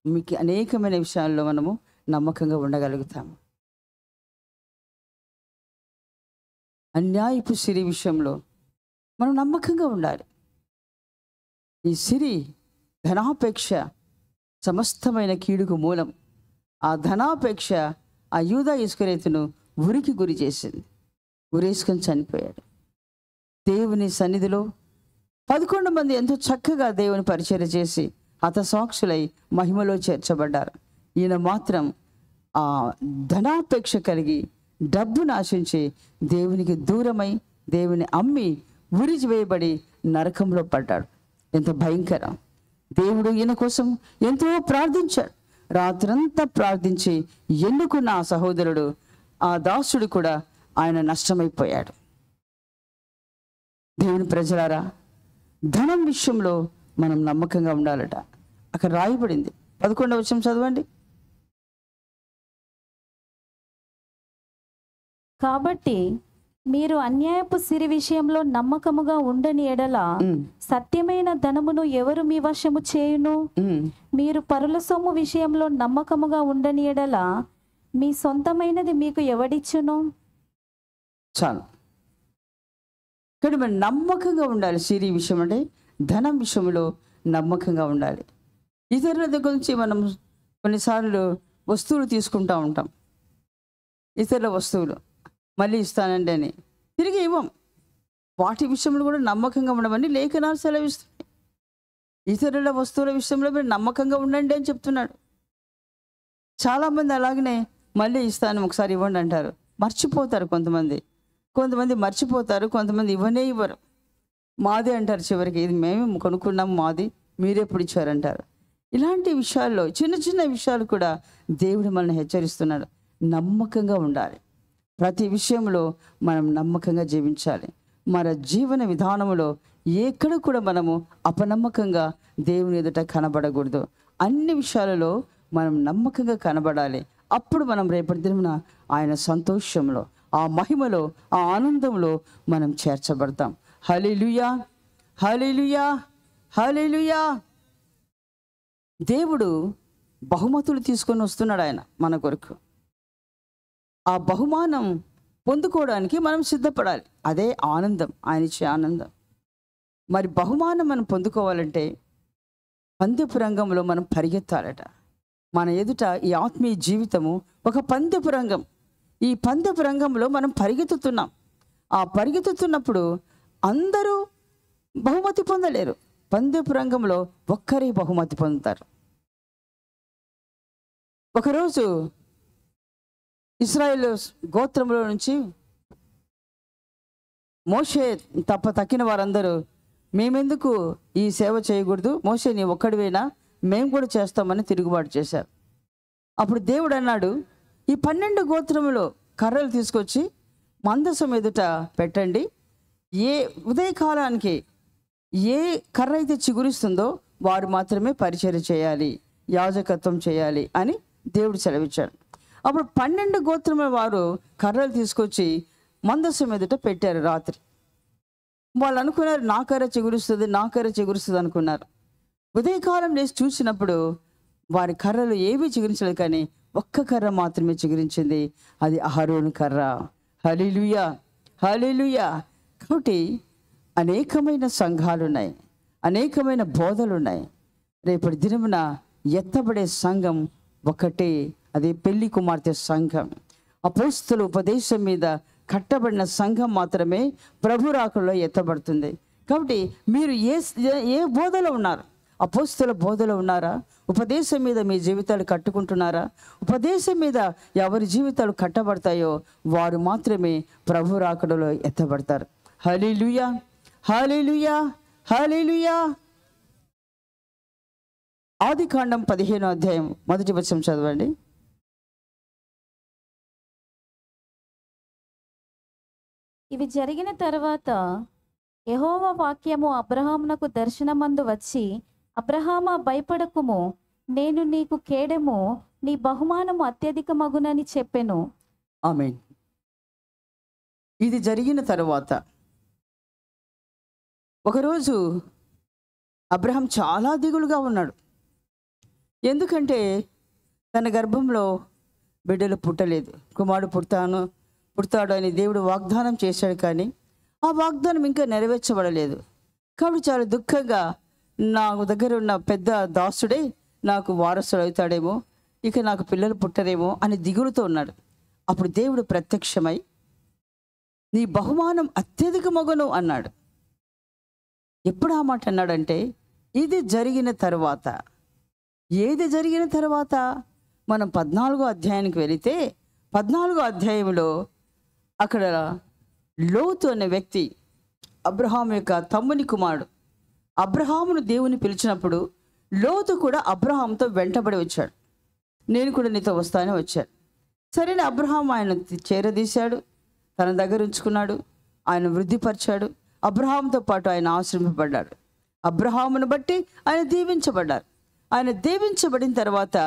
మీకు అనేకమైన విషయాల్లో మనము నమ్మకంగా ఉండగలుగుతాము. అన్యాయపు సిరి విషయంలో మనం నమ్మకంగా ఉండాలి. ఈ సిరి ధనాపేక్ష సమస్తమైన కీడుకు మూలం. ఆ ధనాపేక్ష ఆ యూదా ఇస్కరియోతును ఉరికి గురి చేసింది. ఉరేసుకొని చనిపోయాడు. దేవుని సన్నిధిలో 11 మంది ఎంతో చక్కగా దేవుని పరిచర్య చేసి హతసాక్షులై మహిమలో చేర్చబడ్డారు. ఈయన మాత్రం ఆ ధనాపేక్ష కలిగి డబ్బును ఆశించి దేవునికి దూరమై దేవుని అమ్మి ఉరి వేయబడి నరకంలో పడ్డాడు. ఎంత భయంకరం! దేవుడు ఈయన కోసం ఎంతో ప్రార్థించాడు. రాత్రంతా ప్రార్థించి ఎన్నుకున్న ఆ సహోదరుడు, ఆ దాసుడు కూడా ఆయన నష్టమైపోయాడు. దేవుని ప్రజలారా, ధనం విషయంలో మనం నమ్మకంగా ఉండాలట. అక్కడ రాయబడింది. 11వ వచనం చదవండి. కాబట్టి మీరు అన్యాయపు సిరి విషయంలో నమ్మకముగా ఉండని ఎడల సత్యమైన ధనమును ఎవరు మీ వశము చేయును? మీరు పరుల సొమ్ము విషయంలో నమ్మకముగా ఉండని ఎడల మీ సొంతమైనది మీకు ఎవడిచ్చును? చాలు. కానీ మనం నమ్మకంగా ఉండాలి. సిరి విషయం అంటే ధనం విషయంలో నమ్మకంగా ఉండాలి. ఇతరుల దగ్గర నుంచి మనం కొన్నిసార్లు వస్తువులు తీసుకుంటూ ఉంటాం. ఇతరుల వస్తువులు మళ్ళీ ఇస్తానండి అని తిరిగి ఇవ్వం. వాటి విషయంలో కూడా నమ్మకంగా ఉండమని లేఖనాలు సెలవిస్తున్నాయి. ఇతరుల వస్తువుల విషయంలో మీరు నమ్మకంగా ఉండండి అని చెప్తున్నాడు. చాలామంది అలాగనే మళ్ళీ ఇస్తాను, ఒకసారి ఇవ్వండి అంటారు. మర్చిపోతారు. కొంతమంది మర్చిపోతారు, కొంతమంది ఇవ్వరు. మాదే అంటారు. చివరికి ఇది మేము కొనుక్కున్నాము, మాది, మీరెప్పుడు ఇచ్చారంటారు. ఇలాంటి విషయాల్లో చిన్న విషయాలు కూడా దేవుడు మనల్ని హెచ్చరిస్తున్నాడు. నమ్మకంగా ఉండాలి. ప్రతి విషయంలో మనం నమ్మకంగా జీవించాలి. మన జీవన విధానంలో ఎక్కడ కూడా మనము అపనమ్మకంగా దేవుని ఎదుట కనబడకూడదు. అన్ని విషయాలలో మనం నమ్మకంగా కనబడాలి. అప్పుడు మనం రేపటి దినమున ఆయన సంతోషంలో ఆ మహిమలో, ఆ ఆనందంలో మనం చేర్చబడతాం. హల్లెలూయా, హల్లెలూయా, హల్లెలూయా. దేవుడు బహుమతులు తీసుకొని వస్తున్నాడు ఆయన మన కొరకు. ఆ బహుమానం పొందుకోవడానికి మనం సిద్ధపడాలి. అదే ఆనందం, ఆయన ఇచ్చే ఆనందం. మరి బహుమానం మనం పొందుకోవాలంటే పందెపు రంగంలో మనం పరిగెత్తాలట. మన ఎదుట ఈ ఆత్మీయ జీవితము ఒక పందెపు రంగం. ఈ పందెపు రంగంలో మనం పరిగెత్తుతున్నాం. ఆ పరిగెత్తుతున్నప్పుడు అందరూ బహుమతి పొందలేరు. పందెపు రంగంలో ఒక్కరే బహుమతి పొందుతారు. ఒకరోజు ఇశ్రాయేలు గోత్రంలో నుంచి మోషే తక్కిన వారందరూ మేమెందుకు ఈ సేవ చేయకూడదు, మోషే నీ ఒక్కడివేనా, మేము కూడా చేస్తామని తిరుగుబాటు చేశారు. అప్పుడు దేవుడు అన్నాడు, ఈ 12 గోత్రములో కర్రలు తీసుకొచ్చి మందసం ఎదుట పెట్టండి. ఏ ఉదయకాలానికి ఏ కర్ర అయితే చిగురిస్తుందో వారు మాత్రమే పరిచర్య చేయాలి, యాజకత్వం చేయాలి అని దేవుడు సెలవిచ్చాడు. అప్పుడు 12 గోత్రముల వారు కర్రలు తీసుకొచ్చి మందసం ఎదుట పెట్టారు. రాత్రి వాళ్ళు అనుకున్నారు నా కర్ర చిగురుస్తుంది, నా కర్ర చిగురుస్తుంది అనుకున్నారు. ఉదయకాలం లేచి చూసినప్పుడు వారి కర్రలు ఏమీ చిగురించలేదు, కానీ ఒక్క కర్ర మాత్రమే చిగురించింది. అది అహరోను కర్ర. హల్లెలూయా, హల్లెలూయా. కాబట్టి అనేకమైన సంఘాలు ఉన్నాయి, అనేకమైన బోధలు ఉన్నాయి. రేపటి దినమున ఎత్తబడే సంఘం ఒకటే, అది పెళ్లి కుమార్తె సంఘం. అపోస్తల ఉపదేశం మీద కట్టబడిన సంఘం మాత్రమే ప్రభు రాకడలో ఎత్తబడుతుంది. కాబట్టి మీరు ఏ బోధలో ఉన్నారు? అపోస్తల బోధలో ఉన్నారా? ఉపదేశం మీద మీ జీవితాలు కట్టుకుంటున్నారా? ఉపదేశం మీద ఎవరి జీవితాలు కట్టబడతాయో వారు మాత్రమే ప్రభు రాకడలో ఎత్తబడతారు. హల్లెలూయా, హల్లెలూయా, హల్లెలూయా. ఆదికాండం 15వ అధ్యాయం 1వ వచనం చదవండి. ఇవి జరిగిన తర్వాత యెహోవా వాక్యము అబ్రహామునకు దర్శనమందు వచ్చి, అబ్రహామా భయపడకుము, నేను నీకు కేడెము, నీ బహుమానము అత్యధికమగునని చెప్పెను. ఆమేన్. ఇది జరిగిన తరువాత ఒకరోజు అబ్రహాం చాలా దిగులుగా ఉన్నాడు. ఎందుకంటే తన గర్భంలో బిడ్డలు పుట్టలేదు. కుమారుడు పుడతాడు అని దేవుడు వాగ్దానం చేశాడు, కానీ ఆ వాగ్దానం ఇంకా నెరవేర్చబడలేదు. కాబట్టి చాలా దుఃఖంగా నాకు దగ్గర ఉన్న పెద్ద దాసుడే నాకు వారసుడు అవుతాడేమో, ఇక నాకు పిల్లలు పుట్టరేమో అని దిగులుతో ఉన్నాడు. అప్పుడు దేవుడు ప్రత్యక్షమై నీ బహుమానం అత్యధిక మగును అన్నాడు. ఎప్పుడు ఆ మాట అన్నాడంటే ఇది జరిగిన తర్వాత. ఏది జరిగిన తర్వాత? మనం 14వ అధ్యాయానికి వెళితే 14వ అధ్యాయంలో అక్కడ లోతు అనే వ్యక్తి అబ్రహాం యొక్క తమ్ముని కుమారుడు. అబ్రహామును దేవుని పిలిచినప్పుడు లోతు కూడా అబ్రహాంతో వెంటబడి వచ్చాడు. నేను కూడా నీతో వస్తానే వచ్చాడు. సరైన అబ్రహాం ఆయన చేరదీశాడు, తన దగ్గర ఉంచుకున్నాడు, ఆయన వృద్ధిపరిచాడు. అబ్రహాంతో పాటు ఆయన ఆశ్రమింపబడ్డాడు. అబ్రహామును బట్టి ఆయన దీవించబడ్డారు. ఆయన దీవించబడిన తర్వాత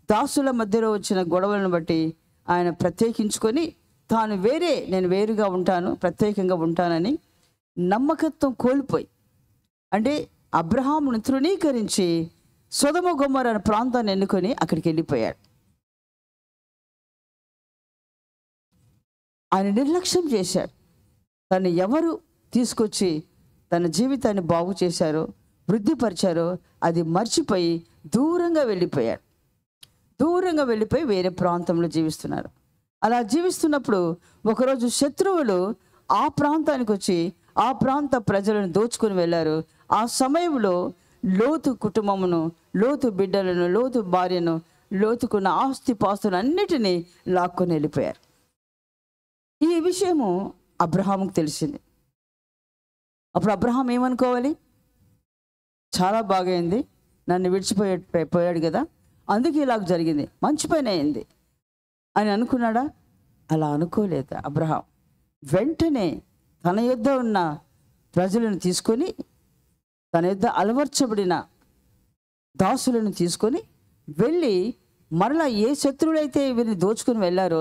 దాసుల మధ్యలో వచ్చిన గొడవలను బట్టి ఆయన ప్రత్యేకించుకొని నేను వేరుగా ఉంటాను, ప్రత్యేకంగా ఉంటానని నమ్మకత్వం కోల్పోయి, అంటే అబ్రహామును తృణీకరించి సొదొమ గొమొర్రా అనే ప్రాంతాన్ని ఎన్నుకొని అక్కడికి వెళ్ళిపోయాడు. ఆయన నిర్లక్ష్యం చేశాడు. తను ఎవరు తీసుకొచ్చి తన జీవితాన్ని బాగు చేశారో, వృద్ధిపరిచారో అది మర్చిపోయి దూరంగా వెళ్ళిపోయాడు. దూరంగా వెళ్ళిపోయి వేరే ప్రాంతంలో జీవిస్తున్నారు. అలా జీవిస్తున్నప్పుడు ఒకరోజు శత్రువులు ఆ ప్రాంతానికి వచ్చి ఆ ప్రాంత ప్రజలను దోచుకుని వెళ్ళారు. ఆ సమయంలో లోతు కుటుంబమును, లోతు బిడ్డలను, లోతు భార్యను, లోతుకున్న ఆస్తి పాస్తులు అన్నిటినీ లాక్కొని వెళ్ళిపోయారు. ఈ విషయము అబ్రహాముకు తెలిసింది. అప్పుడు అబ్రహాం ఏమనుకోవాలి? చాలా బాగైంది, నన్ను విడిచిపోయాడు కదా, అందుకే ఇలాగ జరిగింది, మంచి పని అయింది అని అనుకున్నాడా? అలా అనుకోలేదు అబ్రహాం. వెంటనే తన యొద్ద ఉన్న ప్రజలను తీసుకొని, తన యొద్ద అలవర్చబడిన దాసులను తీసుకొని వెళ్ళి మరలా ఏ శత్రువులైతే వీరిని దోచుకొని వెళ్ళారో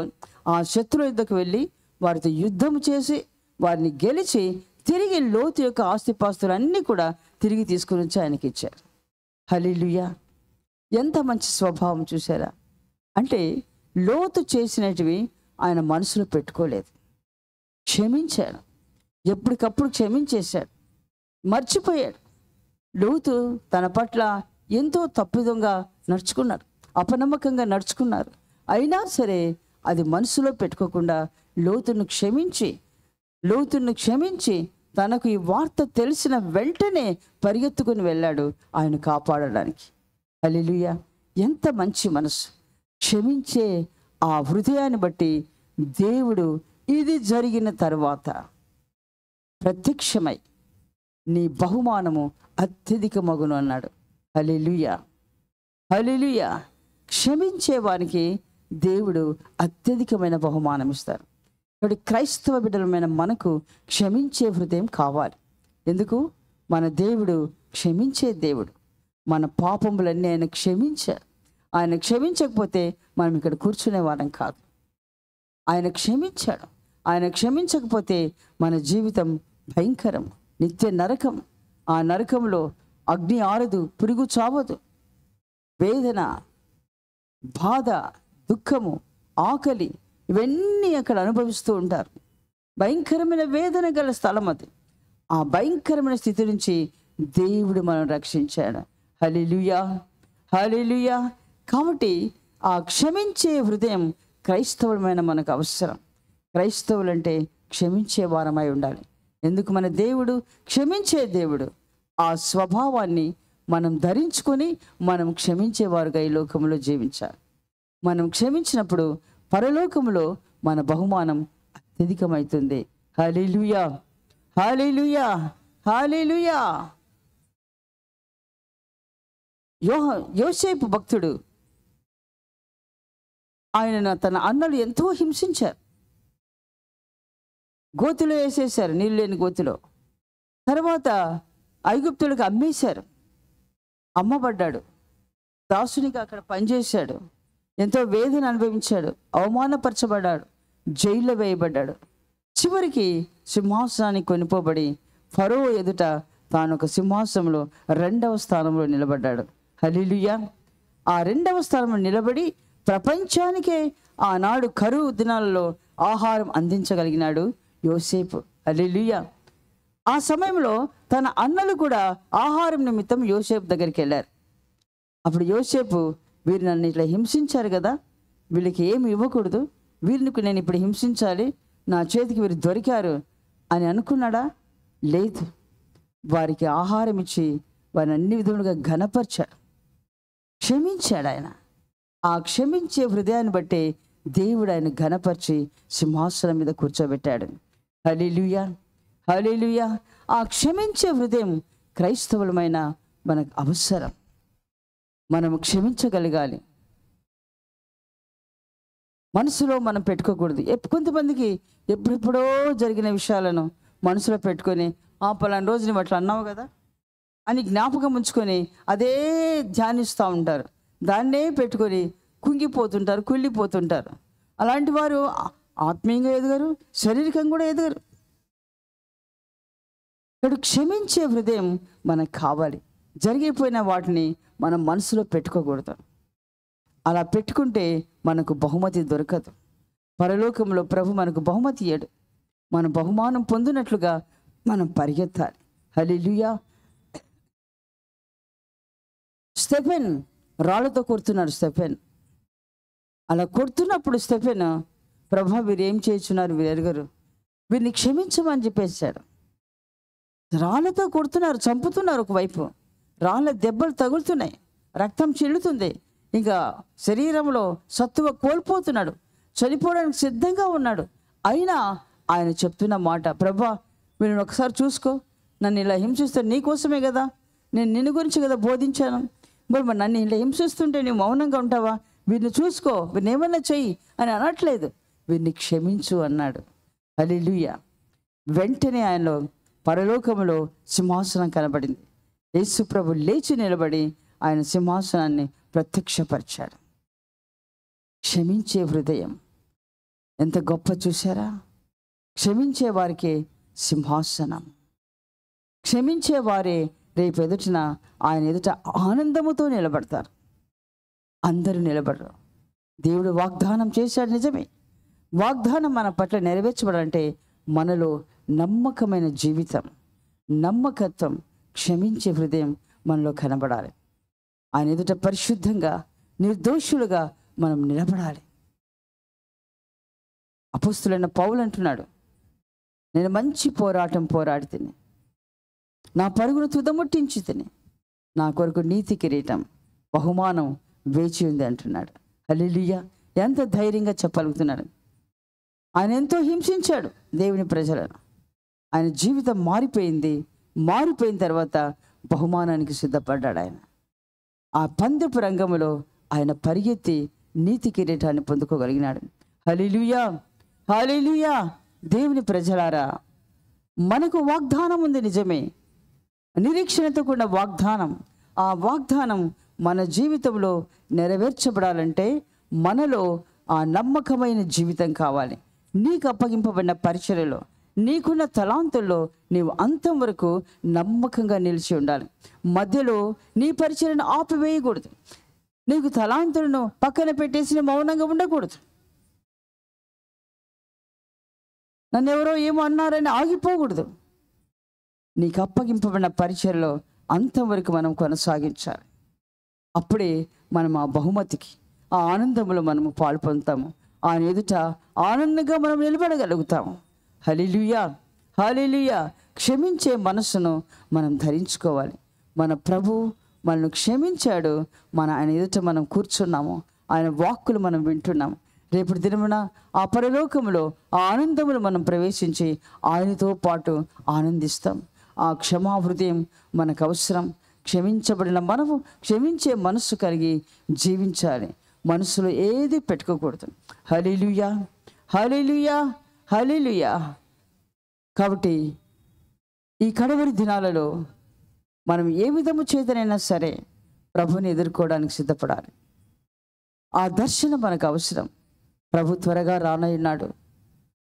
ఆ శత్రువుల యొద్దకు వెళ్ళి వారితో యుద్ధం చేసి వారిని గెలిచి తిరిగి లోతు యొక్క ఆస్తిపాస్తులన్నీ కూడా తిరిగి తీసుకుని వచ్చి ఆయనకి ఇచ్చారు. హల్లెలూయా! ఎంత మంచి స్వభావం చూసారా. అంటే లోతు చేసినటివి ఆయన మనసులో పెట్టుకోలేదు, క్షమించాడు, ఎప్పటికప్పుడు క్షమించేశాడు, మర్చిపోయాడు. లోతు తన పట్ల ఎంతో తప్పిదంగా నడుచుకున్నారు, అపనమ్మకంగా నడుచుకున్నారు. అయినా సరే అది మనసులో పెట్టుకోకుండా లోతును క్షమించి తనకు ఈ వార్త తెలిసిన వెంటనే పరిగెత్తుకుని వెళ్ళాడు ఆయన కాపాడడానికి. హల్లెలూయా! ఎంత మంచి మనసు. క్షమించే ఆ హృదయాన్ని బట్టి దేవుడు ఇది జరిగిన తర్వాత ప్రత్యక్షమై నీ బహుమానము అత్యధికమగును అన్నాడు. హల్లెలూయా! హల్లెలూయా! క్షమించే వారికి దేవుడు అత్యధికమైన బహుమానం ఇస్తారు. కాబట్టి క్రైస్తవ బిడ్డలమైన మనకు క్షమించే హృదయం కావాలి. ఎందుకు? మన దేవుడు క్షమించే దేవుడు. మన పాపములన్నీ ఆయన క్షమించారు. ఆయన క్షమించకపోతే మనం ఇక్కడ కూర్చునే వారం కాదు. ఆయన క్షమించాడు. ఆయన క్షమించకపోతే మన జీవితం భయంకరం, నిత్య నరకం. ఆ నరకంలో అగ్ని ఆరదు, పురుగు చావదు. వేదన, బాధ, దుఃఖము, ఆకలి ఇవన్నీ అక్కడ అనుభవిస్తూ ఉంటారు. భయంకరమైన వేదన గల స్థలం అది. ఆ భయంకరమైన స్థితి నుంచి దేవుడు మనం రక్షించాడు. హల్లెలూయా! హల్లెలూయా! కాబట్టి ఆ క్షమించే హృదయం క్రైస్తవులమైన మనకు అవసరం. క్రైస్తవులంటే క్షమించే వారమై ఉండాలి. ఎందుకు? మన దేవుడు క్షమించే దేవుడు. ఆ స్వభావాన్ని మనం ధరించుకొని మనం క్షమించేవారుగా ఈ లోకంలో జీవించాలి. మనం క్షమించినప్పుడు పరలోకములో మన బహుమానం అత్యధికమవుతుంది. హల్లెలూయా! హల్లెలూయా! హల్లెలూయా! యోసేపు భక్తుడు, ఆయన తన అన్నలు ఎంతో హింసించారు. గోతిలో వేసేశారు, నీళ్ళు లేని గోతిలో. తర్వాత ఐగుప్తులకు అమ్మేశారు. అమ్మబడ్డాడు, దాసునిగా అక్కడ పనిచేశాడు, ఎంతో వేదన అనుభవించాడు, అవమానపరచబడ్డాడు, జైల్లో వేయబడ్డాడు. చివరికి సింహాసనానికి కొనిపోబడి ఫరో ఎదుట తాను ఒక సింహాసనంలో 2వ స్థానంలో నిలబడ్డాడు. హల్లెలూయా! ఆ 2వ స్థానంలో నిలబడి ప్రపంచానికే ఆనాడు కరువు దినాలలో ఆహారం అందించగలిగినాడు యోసేపు. హల్లెలూయా! ఆ సమయంలో తన అన్నలు కూడా ఆహారం నిమిత్తం యోసేపు దగ్గరికి వెళ్ళారు. అప్పుడు యోసేపు, వీరు నన్ను ఇట్లా హింసించారు కదా, వీళ్ళకి ఏమి ఇవ్వకూడదు, వీరిని నేను ఇప్పుడు హింసించాలి, నా చేతికి వీరు దొరికారు అని అనుకున్నాడా? లేదు. వారికి ఆహారం ఇచ్చి వారిని అన్ని విధములుగా ఘనపరిచాడు, క్షమించాడు. ఆయన ఆ క్షమించే హృదయాన్ని బట్టి దేవుడు ఆయన ఘనపరిచి సింహాసనం మీద కూర్చోబెట్టాడు. హల్లెలూయా! హల్లెలూయా! ఆ క్షమించే హృదయం క్రైస్తవులమైన మనకు అవసరం. మనము క్షమించగలగాలి. మనసులో మనం పెట్టుకోకూడదు. కొంతమందికి ఎప్పుడెప్పుడో జరిగిన విషయాలను మనసులో పెట్టుకొని, పలానా రోజు నువ్వు అట్లా అన్నావు కదా అని జ్ఞాపకం ఉంచుకొని అదే ధ్యానిస్తూ ఉంటారు. దాన్నే పెట్టుకొని కుంగిపోతుంటారు, కుళ్ళిపోతుంటారు. అలాంటి వారు ఆత్మీయంగా ఎదగరు, శారీరకంగా కూడా ఎదగరు. ఇక్కడ క్షమించే హృదయం మనకు కావాలి. జరిగిపోయిన వాటిని మనం మనసులో పెట్టుకోకూడదు. అలా పెట్టుకుంటే మనకు బహుమతి దొరకదు. పరలోకంలో ప్రభు మనకు బహుమతి ఇయ్యడు. మన బహుమానం పొందినట్లుగా మనం పరిగెత్తాలి. హల్లెలూయా! స్టెఫెన్ రాళ్ళతో కొడుతున్నారు. స్టెఫెన్ అలా కొడుతున్నప్పుడు స్టెఫెన్, ప్రభు వీరు ఏం చేస్తున్నారు, వీరు ఎరగరు, వీరిని క్షమించమని చెప్పేశాడు. రాళ్ళతో కొడుతున్నారు, చంపుతున్నారు. ఒకవైపు రాళ్ళ దెబ్బలు తగులుతున్నాయి, రక్తం చెల్లుతుంది, ఇంకా శరీరంలో సత్తువ కోల్పోతున్నాడు, చనిపోవడానికి సిద్ధంగా ఉన్నాడు. అయినా ఆయన చెప్తున్న మాట, ప్రభా వీరిని ఒకసారి చూసుకో, నన్ను ఇలా హింసిస్తాను నీకోసమే కదా, నేను నిన్ను గురించి కదా బోధించాను, మరి నన్ను ఇలా హింసిస్తుంటే నువ్వు మౌనంగా ఉంటావా? వీరిని చూసుకో, వీరిని ఏమన్నా చెయ్యి అని అనట్లేదు, వీరిని క్షమించు అన్నాడు. హల్లెలూయా! వెంటనే ఆయనలో పరలోకములో సింహాసనం కనబడింది. యేసు ప్రభు లేచి నిలబడి ఆయన సింహాసనాన్ని ప్రత్యక్షపరిచాడు. క్షమించే హృదయం ఎంత గొప్ప చూసారా? క్షమించే వారికే సింహాసనం. క్షమించే వారే రేపు ఎదుటిన ఆయన ఎదుట ఆనందముతో నిలబడతారు. అందరూ నిలబడరు. దేవుడు వాగ్దానం చేశాడు, నిజమే. వాగ్దానం మన పట్ల నెరవేర్చబడాలంటే మనలో నమ్మకమైన జీవితం, నమ్మకత్వం, క్షమించే హృదయం మనలో కనబడాలి. ఆయన ఎదుట పరిశుద్ధంగా నిర్దోషులుగా మనం నిలబడాలి. అపోస్తులైన పౌలు అంటున్నాడు, నేను మంచి పోరాటం పోరాడి తిని నా పరుగును తుదముట్టించి తిని నా కొరకు నీతి కిరీటం బహుమానం వేచి ఉంది అంటున్నాడు. హల్లెలూయా! ఎంత ధైర్యంగా చెప్పగలుగుతున్నాడు. ఆయన ఎంతో హింసించాడు దేవుని ప్రజలను. ఆయన జీవితం మారిపోయింది. మారిపోయిన తర్వాత బహుమానానికి సిద్ధపడ్డాడు. ఆయన ఆ పందెపు రంగంలో ఆయన పరిగెత్తి నీతి కిరీటాన్ని పొందుకోగలిగినాడు. హల్లెలూయా! హల్లెలూయా! దేవుని ప్రజలారా, మనకు వాగ్దానం ఉంది, నిజమే. నిరీక్షణతో కూడిన వాగ్దానం. ఆ వాగ్దానం మన జీవితంలో నెరవేర్చబడాలంటే మనలో ఆ నమ్మకమైన జీవితం కావాలి. నీకు అప్పగింపబడిన పరిచర్యలో, నీకున్న తలాంతుల్లో నీవు అంతం వరకు నమ్మకంగా నిలిచి ఉండాలి. మధ్యలో నీ పరిచర్యను ఆపివేయకూడదు. నీకు తలాంతులను పక్కన పెట్టేసి మౌనంగా ఉండకూడదు. నన్ను ఎవరో ఏమో అన్నారని ఆగిపోకూడదు. నీకు అప్పగింపబడిన పరిచర్యలో అంతవరకు మనం కొనసాగించాలి. అప్పుడే మనం ఆ బహుమతికి, ఆ ఆనందంలో మనము పాలు పొందుతాము. ఆయన ఎదుట ఆనందంగా మనం నిలబడగలుగుతాము. హల్లెలూయా! హల్లెలూయా! క్షమించే మనసును మనం ధరించుకోవాలి. మన ప్రభు మనల్ని క్షమించాడు. ఆయన ఎదుట మనం కూర్చున్నాము. ఆయన వాక్కులు మనం వింటున్నాము. రేపటి దినమున ఆ పరలోకములో ఆ ఆనందములు మనం ప్రవేశించి ఆయనతో పాటు ఆనందిస్తాం. ఆ క్షమా హృదయం మనకు అవసరం. క్షమించబడిన మనము క్షమించే మనస్సు కలిగి జీవించాలి. మనసులో ఏది పెట్టుకోకూడదు. హల్లెలూయా! హల్లెలూయా! హల్లెలూయా! కాబట్టి ఈ కడవరి దినాలలో మనం ఏ విధము చేతనైనా సరే ప్రభుని ఎదుర్కోవడానికి సిద్ధపడాలి. ఆ దర్శనం మనకు అవసరం. ప్రభు త్వరగా రానయ్యున్నాడు.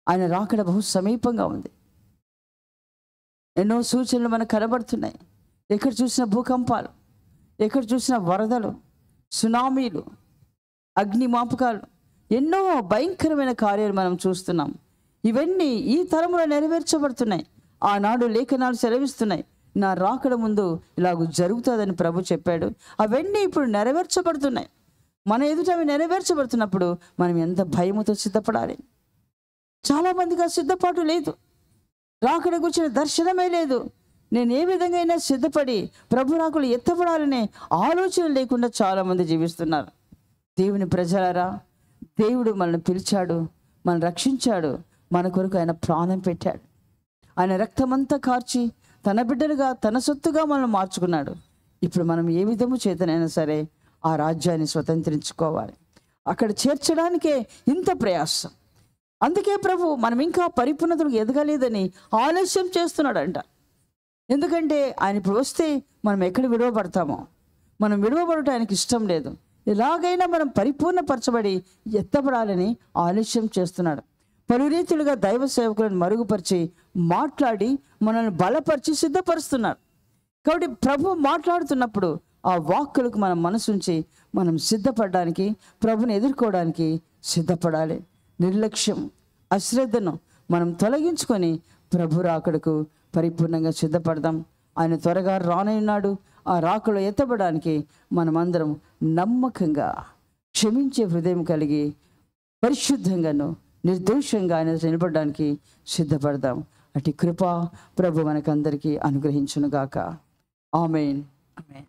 ఆయన రాకడ బహు సమీపంగా ఉంది. ఎన్నో సూచనలు మనకు కనబడుతున్నాయి. ఎక్కడ చూసిన భూకంపాలు, ఎక్కడ చూసిన వరదలు, సునామీలు, అగ్నిమాపకాలు, ఎన్నో భయంకరమైన కార్యాలు మనం చూస్తున్నాం. ఇవన్నీ ఈ తరంలో నెరవేర్చబడుతున్నాయి. ఆనాడు లేఖనాలు సెలవిస్తున్నాయి, నా రాకడ ముందు ఇలాగ జరుగుతుందని ప్రభు చెప్పాడు. అవన్నీ ఇప్పుడు నెరవేర్చబడుతున్నాయి. మన ఎదుట అవి నెరవేర్చబడుతున్నప్పుడు మనం ఎంత భయముతో సిద్ధపడాలి. చాలామందికి ఆ సిద్ధపాటు లేదు. రాకడ గురించిన దర్శనమే లేదు. నేను ఏ విధంగా అయినా సిద్ధపడి ప్రభు రాకలు ఎత్తపడాలనే ఆలోచన లేకుండా చాలామంది జీవిస్తున్నారు. దేవుని ప్రజలారా, దేవుడు మనల్ని పిలిచాడు, మనల్ని రక్షించాడు. మన కొరకు ఆయన ప్రాణం పెట్టాడు. ఆయన రక్తమంతా కార్చి తన బిడ్డలుగా, తన సొత్తుగా మనల్ని మార్చుకున్నాడు. ఇప్పుడు మనం ఏ విధము చేతనైనా సరే ఆ రాజ్యాన్ని స్వతంత్రించుకోవాలి. అక్కడ చేర్చడానికే ఇంత ప్రయాసం. అందుకే ప్రభు మనం ఇంకా పరిపూర్ణతలకు ఎదగలేదని ఆలస్యం చేస్తున్నాడంట. ఎందుకంటే ఆయన ఇప్పుడు వస్తే మనం ఎక్కడ విడవబడతామో, మనం విడవబడటం ఆయనకి ఇష్టం లేదు. ఎలాగైనా మనం పరిపూర్ణపరచబడి ఎత్తబడాలని ఆలస్యం చేస్తున్నాడు. పలు రీతులుగా దైవ సేవకులను మరుగుపరిచి మాట్లాడి మనల్ని బలపరిచి సిద్ధపరుస్తున్నాడు. కాబట్టి ప్రభు మాట్లాడుతున్నప్పుడు ఆ వాక్కులకు మనం మనసుంచి మనం సిద్ధపడడానికి, ప్రభుని ఎదుర్కోవడానికి సిద్ధపడాలి. నిర్లక్ష్యం, అశ్రద్ధను మనం తొలగించుకొని ప్రభు రాకడకు పరిపూర్ణంగా సిద్ధపడదాం. ఆయన త్వరగా రానయ్యున్నాడు. ఆ రాకలో ఎత్తబడడానికి మనమందరం నమ్మకంగా, క్షమించే హృదయం కలిగి, పరిశుద్ధంగాను నిర్దోషంగా ఆయన నిలబడడానికి సిద్ధపడదాం. అటు కృప ప్రభు మనకందరికీ అనుగ్రహించునుగాక. ఆమేన్. ఆమేన్.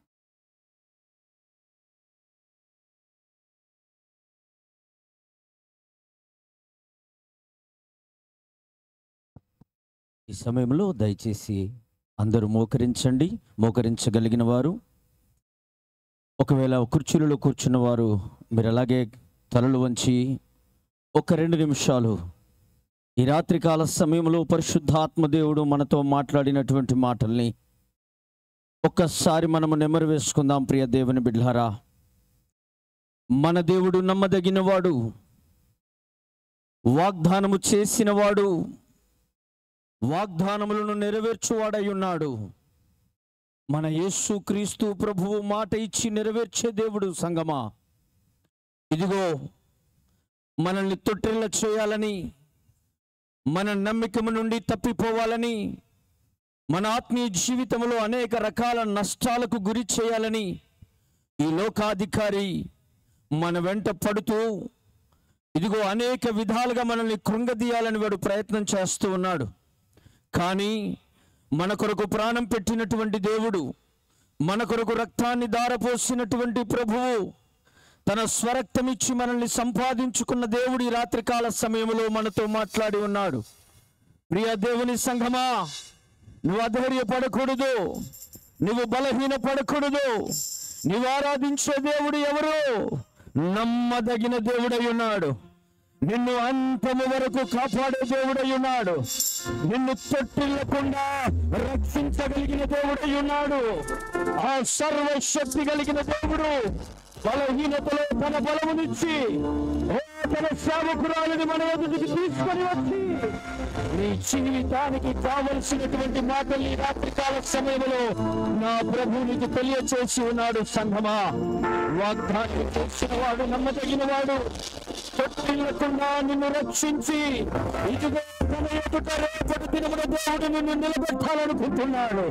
ఈ సమయంలో దయచేసి అందరూ మోకరించండి. మోకరించగలిగిన వారు, ఒకవేళ కుర్చీలలో కూర్చున్న వారు మీరు అలాగే తలలు వంచి ఒక 2 నిమిషాలు ఈ రాత్రికాల సమయంలో పరిశుద్ధాత్మదేవుడు మనతో మాట్లాడినటువంటి మాటల్ని ఒక్కసారి మనము నెమరు వేసుకుందాం. ప్రియ దేవుని బిడ్డలారా, మన దేవుడు నమ్మదగినవాడు, వాగ్దానము చేసినవాడు, వాగ్దానములను నెరవేర్చువాడై ఉన్నాడు. మన యేసు క్రీస్తు ప్రభువు మాట ఇచ్చి నెరవేర్చే దేవుడు. సంగమా, ఇదిగో మనల్ని తొట్టిల్ల చేయాలని, మన నమ్మకము నుండి తప్పిపోవాలని, మన ఆత్మీయ జీవితంలో అనేక రకాల నష్టాలకు గురి చేయాలని ఈ లోకాధికారి మన వెంట పడుతూ ఇదిగో అనేక విధాలుగా మనల్ని కృంగదీయాలని వాడు ప్రయత్నం చేస్తూ ఉన్నాడు. కానీ మన కొరకు ప్రాణం పెట్టినటువంటి దేవుడు, మన కొరకు రక్తాన్ని ధారపోసినటువంటి ప్రభువు, తన స్వరక్తమిచ్చి మనల్ని సంపాదించుకున్న దేవుడు ఈ రాత్రికాల సమయంలో మనతో మాట్లాడి ఉన్నాడు. ప్రియ దేవుని సంఘమా, నువ్వు అధైర్యపడకూడదు, నువ్వు బలహీన పడకూడదు. నువ్వు ఆరాధించే దేవుడు ఎవరు? నమ్మదగిన దేవుడై ఉన్నాడు. నిన్ను అంతము వరకు కాపాడే దేవుడై ఉన్నాడు. నిన్ను తొట్టిల్లకుండా రక్షించగలిగిన దేవుడై ఉన్నాడు. ఆ సర్వశక్తి కలిగిన దేవుడు బలహీనతలో తన బలమునిచ్చి తన సేవకురాలిని మన వద్దకు తీసుకొని వచ్చి నీ జీవితానికి కావలసినటువంటి మాటలు ఈ రాత్రికాల సమయంలో నా ప్రభు నీకు తెలియచేసి ఉన్నాడు. సంఘమా, వాగ్దానం చేసిన వాడు నమ్మదగిన వాడు. తొట్టిల్లకుండా నిన్ను రక్షించి ఇదిగో తన ఎదుట రేపటి దినమున దేవుడు నిన్ను నిలబెట్టాలనుకుంటున్నాడు.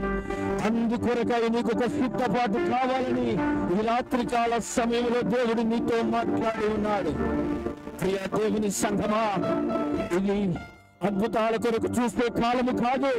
అందుకొరకై నీకు ఒక సిద్ధపాటు కావాలని ఈ రాత్రికాల సమయంలో దేవుడు నీతో మాట్లాడి ఉన్నాడు. ప్రియ దేవుని సంఘమా, ఇది అద్భుతాల కొరకు చూసే కాలము కాదు.